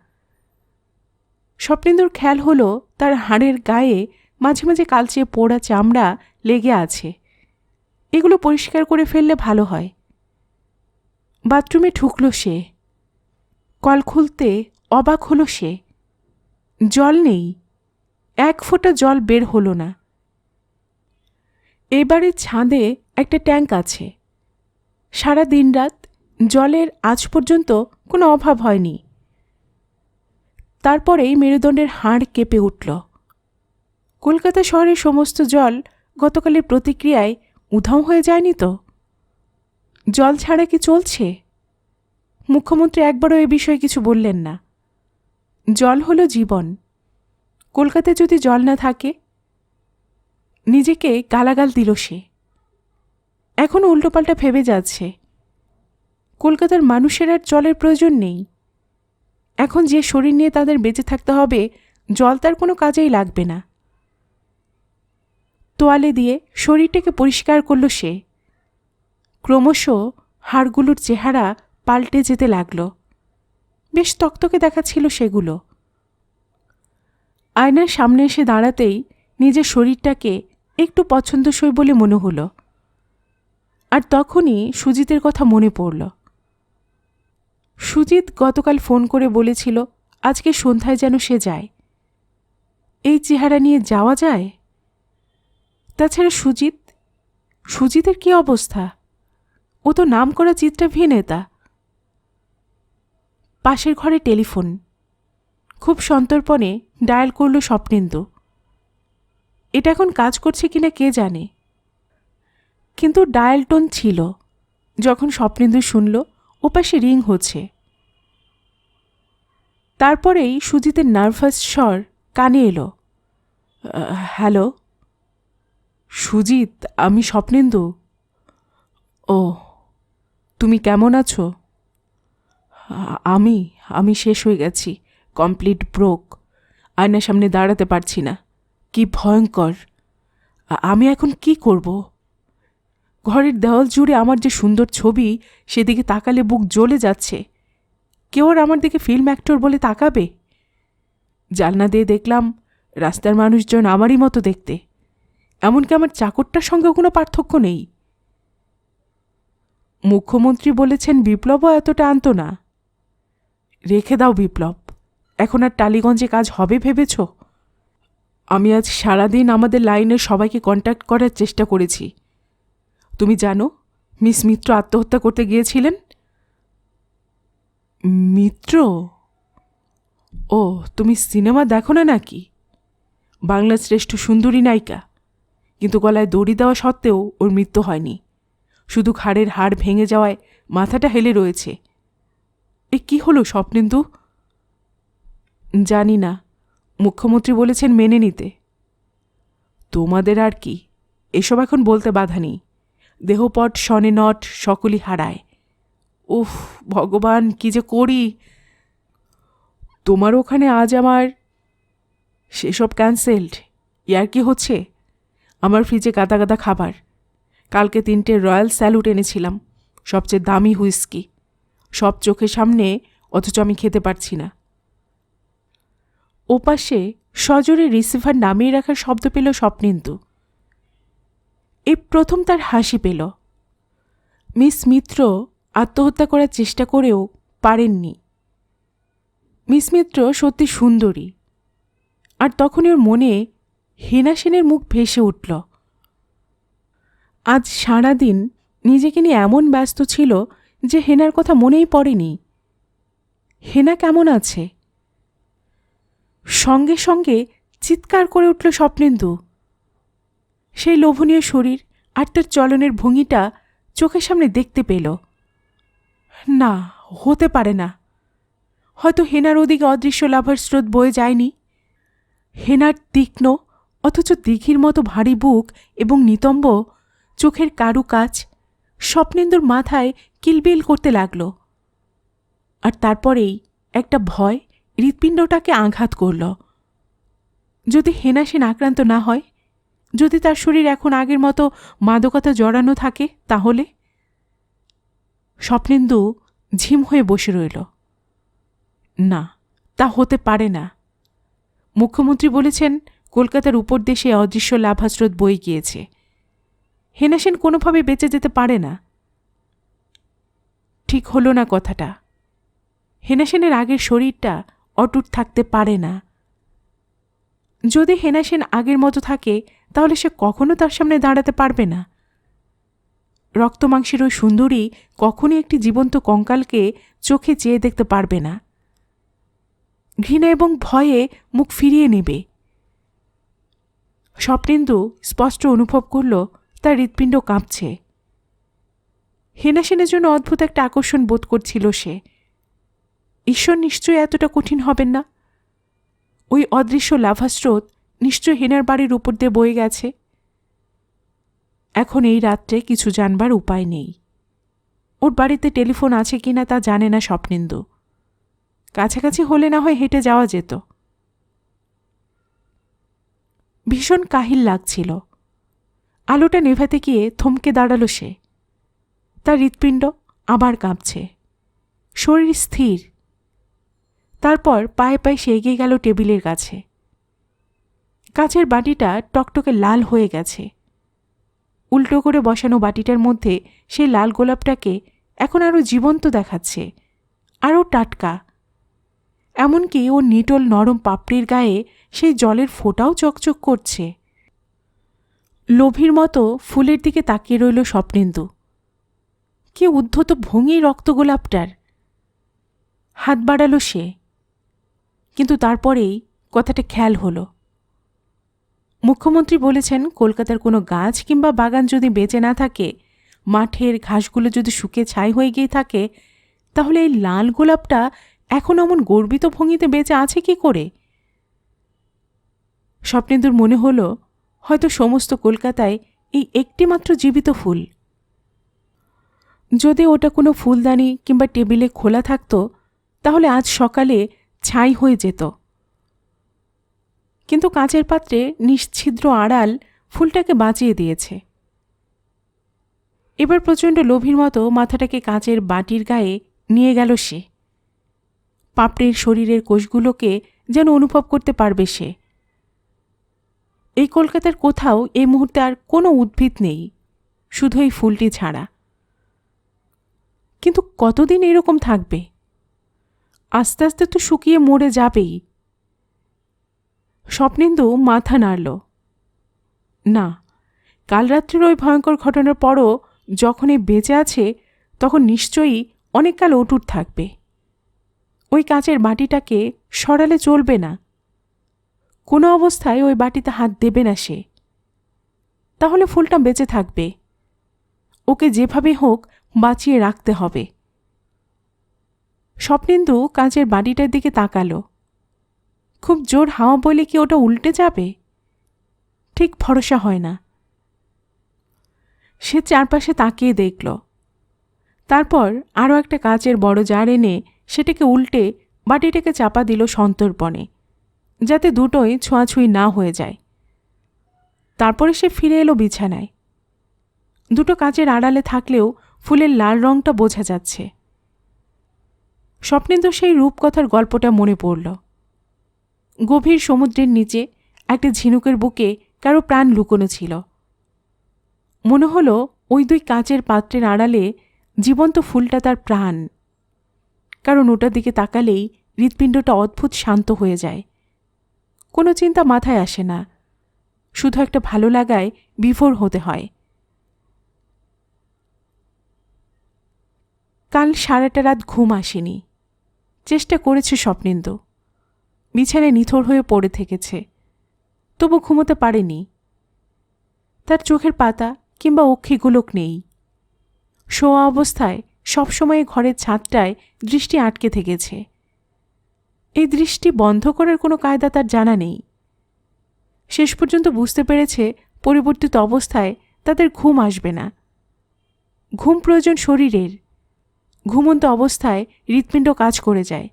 স্বপ্নেন্দুর খেয়াল হলো তার হাড়ের গায়ে মাঝে মাঝে কালচে পোড়া চামড়া লেগে আছে। এগুলো পরিষ্কার করে ফেললে ভালো হয়। বাথরুমে ঢুকল সে। কল খুলতে অবাক হলো সে। জল নেই, 1 ফোঁটা জল বের হলো না। এবারে ছাদে একটা ট্যাঙ্ক আছে। সারা দিন রাত জলের আজ পর্যন্ত কোনো অভাব হয়নি। তারপরেই মেরুদণ্ডের হাড় কেঁপে উঠল। কলকাতা শহরের সমস্ত জল গতকালের প্রতিক্রিয়ায় উধাও হয়ে যায়নি তো? জল ছাড়া কি চলছে? মুখ্যমন্ত্রী একবারও এ বিষয়ে কিছু বললেন না। জল হলো জীবন। কলকাতায় যদি জল না থাকে? নিজেকে গালাগাল দিল সে। এখনও উল্টোপাল্টা ভেবে যাচ্ছে। কলকাতার মানুষের আর জলের প্রয়োজন নেই। এখন যে শরীর নিয়ে তাদের বেঁচে থাকতে হবে, জল তার কোনো কাজেই লাগবে না। তোয়ালে দিয়ে শরীরটাকে পরিষ্কার করল সে। ক্রমশ হাড়গুলোর চেহারা পাল্টে যেতে লাগল। বেশ তকতকে দেখাচ্ছিল সেগুলো। আয়নার সামনে এসে দাঁড়াতেই নিজের শরীরটাকে একটু পছন্দসই বলে মনে হলো। আর তখনই সুজিতের কথা মনে পড়ল। সুজিত গতকাল ফোন করে বলেছিল আজকে সন্ধ্যায় যেন সে যায়। এই চেহারা নিয়ে যাওয়া যায়? তাছাড়া সুজিতের কি অবস্থা? ও তো নামকরা চিত্রাভিনেতা। পাশের ঘরে টেলিফোন। খুব সন্তর্পণে ডায়াল করল স্বপ্নেন্দু। এটা এখন কাজ করছে কিনা কে জানে, কিন্তু ডায়াল টোন ছিল। যখন স্বপ্নেন্দু শুনল ওপাশে রিং হচ্ছে, তারপরেই সুজিতের নার্ভাস স্বর কানে এলো। হ্যালো সুজিত, আমি স্বপ্নেন্দু। ও, তুমি কেমন আছো? আমি আমি শেষ হয়ে গেছি, কমপ্লিট ব্রোক। আয়নার সামনে দাঁড়াতে পারছি না, কি ভয়ঙ্কর। আমি এখন কি করব? ঘরের দেওয়াল জুড়ে আমার যে সুন্দর ছবি, সেদিকে তাকালে বুক জ্বলে যাচ্ছে। কেউ আর আমার দিকে ফিল্ম অ্যাক্টর বলে তাকাবে? জানলা দিয়ে দেখলাম রাস্তার মানুষজন আমারই মতো দেখতে, এমনকি আমার চাকরটার সঙ্গেও কোনো পার্থক্য নেই। মুখ্যমন্ত্রী বলেছেন বিপ্লবও এতটা আনত না। রেখে দাও বিপ্লব, এখন আর টালিগঞ্জে কাজ হবে ভেবেছ? আমি আজ সারাদিন আমাদের লাইনের সবাইকে কন্ট্যাক্ট করার চেষ্টা করেছি। তুমি জানো মিস মিত্র আত্মহত্যা করতে গিয়েছিলেন? মিত্র? ও, তুমি সিনেমা দেখো না নাকি? বাংলার শ্রেষ্ঠ সুন্দরী নায়িকা, কিন্তু গলায় দড়ি দেওয়া সত্ত্বেও ওর মৃত্যু হয়নি। শুধু ঘাড়ের হাড় ভেঙে যাওয়ায় মাথাটা হেলে রয়েছে। এ কি হলো স্বপ্নেন্দু? জানি না, মুখ্যমন্ত্রী বলেছেন মেনে নিতে। তোমাদের আর কি, এসব এখন বলতে বাধা নেই। দেহপট শনে নট সকলই হারায়। উফ ভগবান, কি যে করি। তোমার ওখানে আজ আমার সেসব ক্যান্সেলড। ইয়ার কি হচ্ছে? আমার ফ্রিজে গাদা গাদা খাবার। কালকে 3টে রয়্যাল স্যালুট এনেছিলাম, সবচেয়ে দামি হুইস্কি। সব চোখের সামনে, অথচ আমি খেতে পারছি না। ওপাশে সজোরে রিসিভার নামিয়ে রাখার শব্দ পেল স্বপ্নেন্দু। এই প্রথম তার হাসি পেল। মিস মিত্র আত্মহত্যা করার চেষ্টা করেও পারেননি। মিস মিত্র সত্যি সুন্দরী। আর তখনই ওর মনে হেনা সেনের মুখ ভেসে উঠল। আজ সারাদিন নিজেকে নিয়ে এমন ব্যস্ত ছিল যে হেনার কথা মনেই পড়েনি। হেনা কেমন আছে? সঙ্গে সঙ্গে চিৎকার করে উঠল স্বপ্নেন্দু। সেই লোভনীয় শরীর আর তার চলনের ভঙ্গিটা চোখের সামনে দেখতে পেল। না, হতে পারে না। হয়তো হেনার ওদিকে অদৃশ্য লাভার স্রোত বয়ে যায়নি। হেনার তীক্ষ্ণ অথচ দিঘির মতো ভারী বুক এবং নিতম্ব চোখের কারুকাজ স্বপ্নেন্দুর মাথায় কিলবিল করতে লাগল। আর তারপরেই একটা ভয় হৃৎপিণ্ডটাকে আঘাত করল। যদি হেনা সেন আক্রান্ত না হয়, যদি তার শরীর এখন আগের মতো মাদকতা জড়ানো থাকে, তাহলে? স্বপ্নেন্দু ঝিম হয়ে বসে রইল। না, তা হতে পারে না। মুখ্যমন্ত্রী বলেছেন কলকাতার উপর দেশে অদৃশ্য লাভাস্রোত বয়ে গিয়েছে। হেনা সেন কোনোভাবে বেঁচে যেতে পারে না। ঠিক হলো না কথাটা। হেনা সেনের আগের শরীরটা অটুট থাকতে পারে না। যদি হেনা সেন আগের মতো থাকে, তাহলে সে কখনো তার সামনে দাঁড়াতে পারবে না। রক্তমাংসের ওই সুন্দরী কখনই একটি জীবন্ত কঙ্কালকে চোখে চেয়ে দেখতে পারবে না। ঘৃণা এবং ভয়ে মুখ ফিরিয়ে নেবে। স্বপ্নেন্দু স্পষ্ট অনুভব করল তার হৃৎপিণ্ড কাঁপছে। হেনা সেনের জন্য অদ্ভুত একটা আকর্ষণ বোধ করছিল সে। ঈশ্বর নিশ্চয়ই এতটা কঠিন হবেন না। ওই অদৃশ্য লাভাস্রোত নিশ্চয় হেনার বাড়ির উপর দিয়ে বয়ে গেছে। এখন এই রাত্রে কিছু জানবার উপায় নেই। ওর বাড়িতে টেলিফোন আছে কিনা তা জানে না স্বপ্নেন্দু। কাছাকাছি হলে না হয় হেঁটে যাওয়া যেত। ভীষণ কাহিল লাগছিল। আলোটা নেভাতে গিয়ে থমকে দাঁড়ালো সে। তার হৃৎপিণ্ড আবার কাঁপছে, শরীর স্থির। তারপর পায়ে পায়ে সে এগিয়ে গেল টেবিলের কাছে। কাচের বাটিটা টকটকে লাল হয়ে গেছে। উল্টো করে বসানো বাটিটার মধ্যে সেই লাল গোলাপটাকে এখন আরও জীবন্ত দেখাচ্ছে, আরও টাটকা। এমনকি ও নিটোল নরম পাপড়ির গায়ে সেই জলের ফোঁটাও চকচক করছে। লোভীর মতো ফুলের দিকে তাকিয়ে রইল স্বপ্নেন্দু। কি উদ্ধত ভঙ্গি রক্তগোলাপটার! হাত বাড়াল সে। কিন্তু তারপরেই কথাটা খেয়াল হলো। মুখ্যমন্ত্রী বলেছেন কলকাতার কোনো গাছ কিংবা বাগান যদি বেঁচে না থাকে, মাঠের ঘাসগুলো যদি শুকিয়ে ছাই হয়ে গিয়ে থাকে, তাহলে এই লাল গোলাপটা এখন এমন গর্বিত ভঙ্গিতে বেঁচে আছে কি করে? স্বপ্নেন্দুর মনে হলো হয়তো সমস্ত কলকাতায় এই একটিমাত্র জীবিত ফুল। যদি ওটা কোনো ফুলদানি কিংবা টেবিলে খোলা থাকতো, তাহলে আজ সকালে ছাই হয়ে যেত। কিন্তু কাঁচের পাত্রে নিশ্ছিদ্র আড়াল ফুলটাকে বাঁচিয়ে দিয়েছে। এবার প্রচণ্ড লোভীর মতো মাথাটাকে কাঁচের বাটির গায়ে নিয়ে গেল সে। পাপড়ির শরীরের কোষগুলোকে যেন অনুভব করতে পারবে সে। এই কলকাতার কোথাও এই মুহূর্তে আর কোনো উদ্ভিদ নেই, শুধু এই ফুলটি ছাড়া। কিন্তু কতদিন এরকম থাকবে? আস্তে আস্তে তো শুকিয়ে মরে যাবেই। স্বপ্নেন্দু মাথা নাড়ল। না, কাল রাত্রির ওই ভয়ঙ্কর ঘটনার পরও যখন এই বেঁচে আছে, তখন নিশ্চয়ই অনেককাল অটুট থাকবে। ওই কাঁচের বাটিটাকে সরালে চলবে না। কোনো অবস্থায় ওই বাটিতে হাত দেবে না সে। তাহলে ফুলটা বেঁচে থাকবে। ওকে যেভাবে হোক বাঁচিয়ে রাখতে হবে। স্বপ্নেন্দু কাঁচের বাটিটার দিকে তাকালো। খুব জোর হাওয়া বলে কি ওটা উল্টে যাবে? ঠিক ভরসা হয় না। সে চারপাশে তাকিয়ে দেখল। তারপর আরও একটা কাঁচের বড় জার এনে সেটাকে উল্টে বাটিটাকে চাপা দিল সন্তর্পণে, যাতে দুটোই ছোঁয়াছুঁই না হয়ে যায়। তারপরে সে ফিরে এলো বিছানায়। দুটো কাঁচের আড়ালে থাকলেও ফুলের লাল রংটা বোঝা যাচ্ছে। স্বপ্নেন্দু সেই রূপকথার গল্পটা মনে পড়ল। গভীর সমুদ্রের নিচে একটা ঝিনুকের বুকে কারো প্রাণ লুকোনো ছিল। মনে হলো ওই দুই কাঁচের পাত্রের আড়ালে জীবন্ত ফুলটা তার প্রাণ। কারণ ওটার দিকে তাকালেই হৃৎপিণ্ডটা অদ্ভুত শান্ত হয়ে যায়। কোনো চিন্তা মাথায় আসে না, শুধু একটা ভালো লাগায় বিভোর হতে হয়। কাল সারাটা রাত ঘুম আসেনি। চেষ্টা করেছে স্বপ্নেন্দু, বিছানায় নিথর হয়ে পড়ে থেকেছে, তবু ঘুমোতে পারেনি। তার চোখের পাতা কিংবা অক্ষিগোলক নেই। শোয়া অবস্থায় সবসময় ঘরের ছাদটায় দৃষ্টি আটকে থেকেছে। এই দৃষ্টি বন্ধ করার কোনো কায়দা তার জানা নেই। শেষ পর্যন্ত বুঝতে পেরেছে পরিবর্তিত অবস্থায় তাদের ঘুম আসবে না। ঘুম প্রয়োজন শরীরের। ঘুমন্ত অবস্থায় হৃৎপিণ্ড কাজ করে যায়।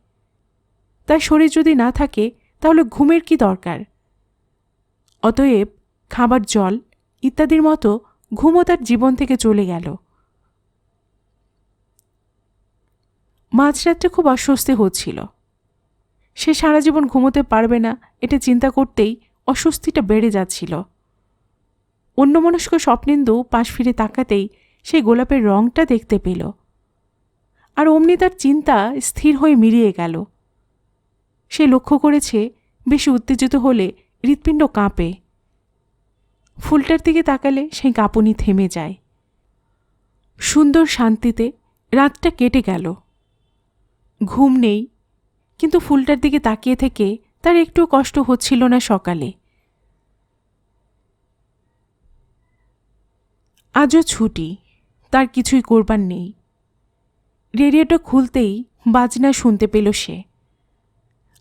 তাই শরীর যদি না থাকে তাহলে ঘুমের কি দরকার? অতএব খাবার, জল ইত্যাদির মতো ঘুমও তার জীবন থেকে চলে গেল। মাঝরাত্রে খুব অস্বস্তি হচ্ছিল। সে সারা জীবন ঘুমোতে পারবে না এটা চিন্তা করতেই অস্বস্তিটা বেড়ে যাচ্ছিল। অন্যমনস্ক স্বপ্নেন্দু পাশ ফিরে তাকাতেই সেই গোলাপের রংটা দেখতে পেল। আর অমনি তার চিন্তা স্থির হয়ে মিলিয়ে গেল। সে লক্ষ্য করেছে বেশি উত্তেজিত হলে হৃৎপিণ্ড কাঁপে। ফুলটার দিকে তাকালে সেই কাঁপুনি থেমে যায়। সুন্দর শান্তিতে রাতটা কেটে গেল। ঘুম নেই, কিন্তু ফুলটার দিকে তাকিয়ে থেকে তার একটুও কষ্ট হচ্ছিল না সকালে। আজও ছুটি, তার কিছুই করবার নেই। রেডিওটা খুলতেই বাজনা শুনতে পেল সে।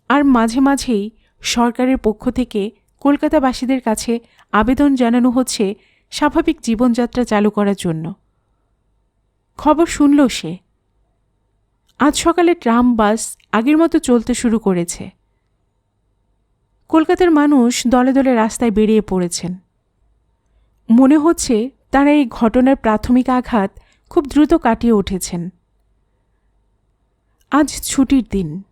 আর মাঝে মাঝেই সরকারের পক্ষ থেকে কলকাতাবাসীদের কাছে আবেদন জানানো হচ্ছে স্বাভাবিক জীবনযাত্রা চালু করার জন্য। খবর শুনল সে। আজ সকালে ট্রাম, বাস আগের মতো চলতে শুরু করেছে। কলকাতার মানুষ দলে দলে রাস্তায় বেরিয়ে পড়েছেন। মনে হচ্ছে তারা এই ঘটনার প্রাথমিক আঘাত খুব দ্রুত কাটিয়ে উঠেছেন। আজ ছুটির দিন।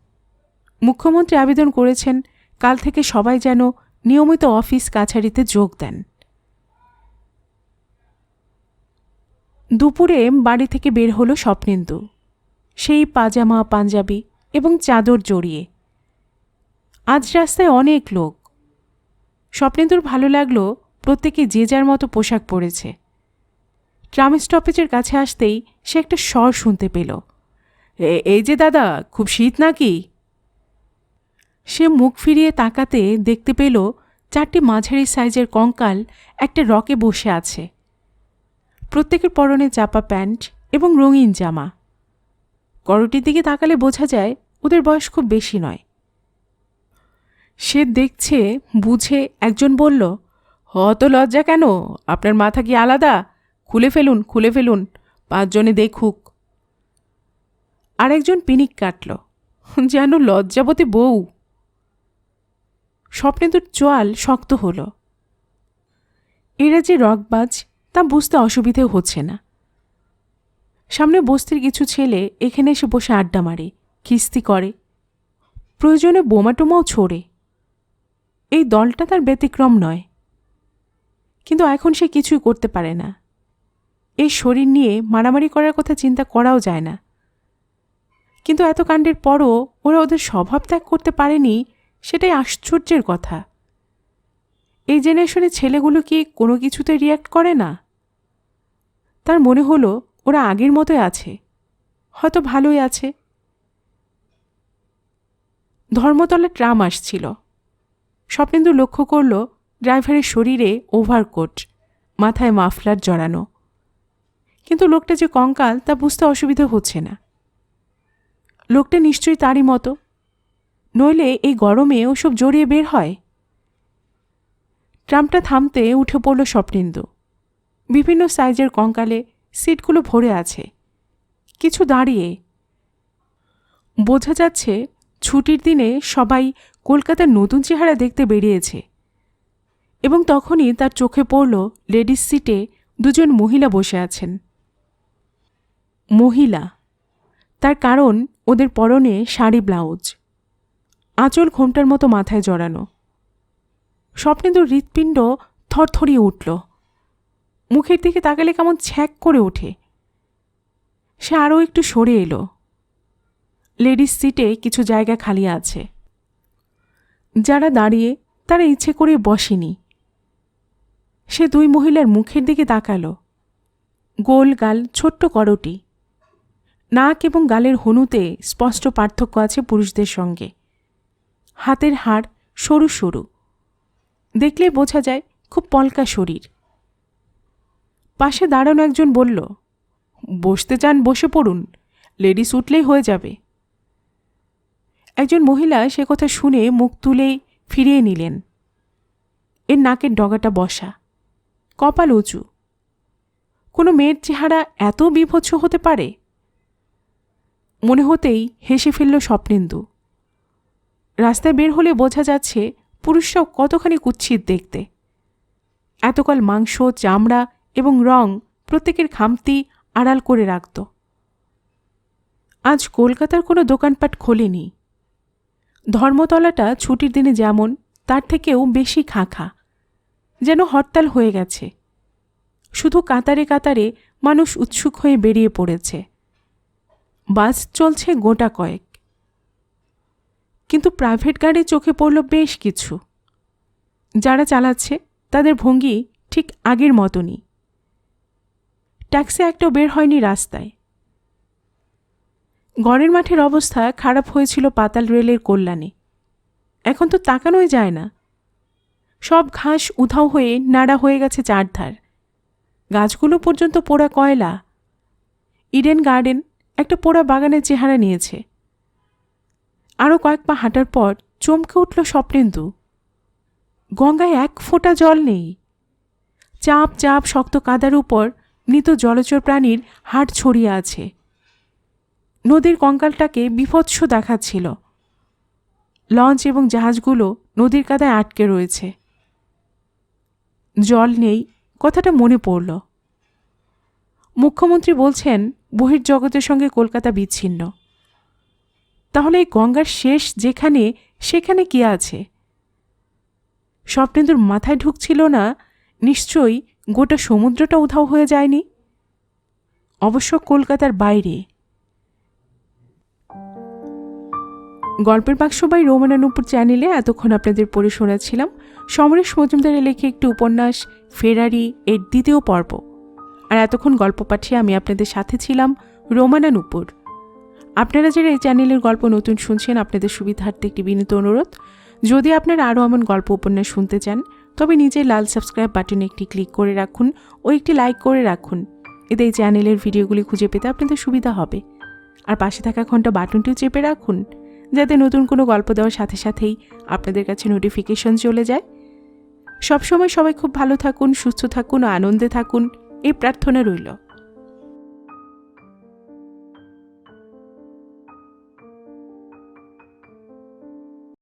মুখ্যমন্ত্রী আবেদন করেছেন কাল থেকে সবাই যেন নিয়মিত অফিস কাছারিতে যোগ দেন। দুপুরে বাড়ি থেকে বের হলো স্বপ্নেন্দু, সেই পাজামা, পাঞ্জাবি এবং চাদর জড়িয়ে। আজ রাস্তায় অনেক লোক। স্বপ্নেন্দুর ভালো লাগলো প্রত্যেকে যে যার মতো পোশাক পরেছে। ট্রাম স্টপেজের কাছে আসতেই সে একটা স্বর শুনতে পেল। এই যে দাদা, খুব শীত নাকি? সে মুখ ফিরিয়ে তাকাতে দেখতে পেল 4টি মাঝারি সাইজের কঙ্কাল একটা রকে বসে আছে। প্রত্যেকের পরনে চাপা প্যান্ট এবং রঙিন জামা। করটির দিকে তাকালে বোঝা যায় ওদের বয়স খুব বেশি নয়। সে দেখছে বুঝে একজন বলল, অত লজ্জা কেন? আপনার মাথা কি আলাদা? খুলে ফেলুন, খুলে ফেলুন, 5 জনে দেখুক। আরেকজন পিনিক কাটল, যেন লজ্জাবতী বউ। স্বপ্নেন্দুর চোয়াল শক্ত হল। এরা যে রকবাজ তা বুঝতে অসুবিধে হচ্ছে না। সামনে বস্তির কিছু ছেলে এখানে এসে বসে আড্ডা মারে, কিস্তি করে, প্রয়োজনে বোমাটোমাও ছোড়ে। এই দলটা তার ব্যতিক্রম নয়। কিন্তু এখন সে কিছুই করতে পারে না। এই শরীর নিয়ে মারামারি করার কথা চিন্তা করাও যায় না। কিন্তু এত কাণ্ডের পরও ওরা ওদের স্বভাব ত্যাগ করতে পারেনি, সেটাই আশ্চর্যের কথা। এই জেনারেশনের ছেলেগুলো কি কোনো কিছুতে রিয়্যাক্ট করে না? তার মনে হলো ওরা আগের মতোই আছে, হয়তো ভালোই আছে। ধর্মতলা ট্রাম আসছিল। স্বপ্নেন্দু লক্ষ্য করল ড্রাইভারের শরীরে ওভারকোট, মাথায় মাফলার জড়ানো। কিন্তু লোকটা যে কঙ্কাল তা বুঝতে অসুবিধা হচ্ছে না। লোকটা নিশ্চয়ই তারই মতো, নইলে এই গরমে ওসব জড়িয়ে বের হয়। ট্রামটা থামতে উঠে পড়ল স্বপ্নেন্দু। বিভিন্ন সাইজের কঙ্কালে সিটগুলো ভরে আছে, কিছু দাঁড়িয়ে। বোঝা যাচ্ছে ছুটির দিনে সবাই কলকাতার নতুন চেহারা দেখতে বেরিয়েছে। এবং তখনই তার চোখে পড়ল লেডিস সিটে 2 জন মহিলা বসে আছেন। মহিলা, তার কারণ ওদের পরনে শাড়ি ব্লাউজ, আঁচল ঘোমটার মতো মাথায় জড়ানো। স্বপ্নেন্দুর হৃৎপিণ্ড থরথরিয়ে উঠল। মুখের দিকে তাকালে কেমন ছ্যাঁক করে ওঠে। সে আরও একটু সরে এলো। লেডিস সিটে কিছু জায়গা খালি আছে। যারা দাঁড়িয়ে তারা ইচ্ছে করে বসেনি। সে 2 মহিলার মুখের দিকে তাকালো। গোল গাল, ছোট্ট করটি, নাক এবং গালের হনুতে স্পষ্ট পার্থক্য আছে পুরুষদের সঙ্গে। হাতের হাড় সরু সরু, দেখলে বোঝা যায় খুব পলকা শরীর। পাশে দাঁড়ানো একজন বলল, বসতে চান বসে পড়ুন, লেডিস উঠলেই হয়ে যাবে। একজন মহিলা সে কথা শুনে মুখ তুলেই ফিরিয়ে নিলেন। এর নাকের ডগাটা বসা, কপাল উঁচু। কোনো মেয়ের চেহারা এত বিভৎস হতে পারে? মনে হতেই হেসে ফেলল স্বপ্নেন্দু। রাস্তায় বের হলে বোঝা যাচ্ছে পুরুষরাও কতখানি কুৎসিত দেখতে। এতকাল মাংস, চামড়া এবং রং প্রত্যেকের খামতি আড়াল করে রাখত। আজ কলকাতার কোনো দোকানপাট খোলেনি। ধর্মতলাটা ছুটির দিনে যেমন, তার থেকেও বেশি খাঁখা, যেন হরতাল হয়ে গেছে। শুধু কাতারে কাতারে মানুষ উৎসুক হয়ে বেরিয়ে পড়েছে। বাস চলছে গোটা কয়েক, কিন্তু প্রাইভেট গাড়ি চোখে পড়ল বেশ কিছু। যারা চালাচ্ছে তাদের ভঙ্গি ঠিক আগের মতনই। ট্যাক্সি একটাও বের হয়নি রাস্তায়। গড়ের মাঠের অবস্থা খারাপ হয়েছিল পাতাল রেলের কল্যাণে। এখন তো তাকানোই যায় না। সব ঘাস উধাও হয়ে নাড়া হয়ে গেছে চারধার। গাছগুলো পর্যন্ত পোড়া কয়লা। ইডেন গার্ডেন একটা পোড়া বাগানের চেহারা নিয়েছে। আরও কয়েক পা হাঁটার পর চমকে উঠল স্বপ্নেন্দু। গঙ্গায় 1 ফোঁটা জল নেই। চাপ চাপ শক্ত কাদার উপর মৃত জলচর প্রাণীর হাড় ছড়িয়ে আছে। নদীর কঙ্কালটাকে বিভৎস দেখাচ্ছিল। লঞ্চ এবং জাহাজগুলো নদীর কাদায় আটকে রয়েছে। জল নেই কথাটা মনে পড়ল। মুখ্যমন্ত্রী বলছেন বহির্জগতের সঙ্গে কলকাতা বিচ্ছিন্ন। তাহলে এই গঙ্গার শেষ যেখানে, সেখানে কি আছে? স্বপ্নেন্দুর মাথায় ঢুকছিল না নিশ্চয়ই গোটা সমুদ্রটা উধাও হয়ে যায়নি। অবশ্য কলকাতার বাইরে। গল্পের বাক্স বাই রোমানা নূপুর চ্যানেলে এতক্ষণ আপনাদের পড়ে শোনাচ্ছিলাম সমরেশ মজুমদারের লেখা একটি উপন্যাস ফেরারি এর 2য় পর্ব। আর এতক্ষণ গল্প পাঠিয়ে আমি আপনাদের সাথে ছিলাম রোমানা নূপুর। আপনারা যারা এই চ্যানেলের গল্প নতুন শুনছেন, আপনাদের সুবিধার্থে একটি বিনীত অনুরোধ, যদি আপনারা আরও এমন গল্প উপন্যাস শুনতে চান তবে নিচে লাল সাবস্ক্রাইব বাটনে একটি ক্লিক করে রাখুন ও একটি লাইক করে রাখুন। এতে এই চ্যানেলের ভিডিওগুলি খুঁজে পেতে আপনাদের সুবিধা হবে। আর পাশে থাকা ঘন্টা বাটনটিও চেপে রাখুন, যাতে নতুন কোনো গল্প দেওয়ার সাথে সাথেই আপনাদের কাছে নোটিফিকেশন চলে যায়। সবসময় সবাই খুব ভালো থাকুন, সুস্থ থাকুন ও আনন্দে থাকুন, এই প্রার্থনা রইল।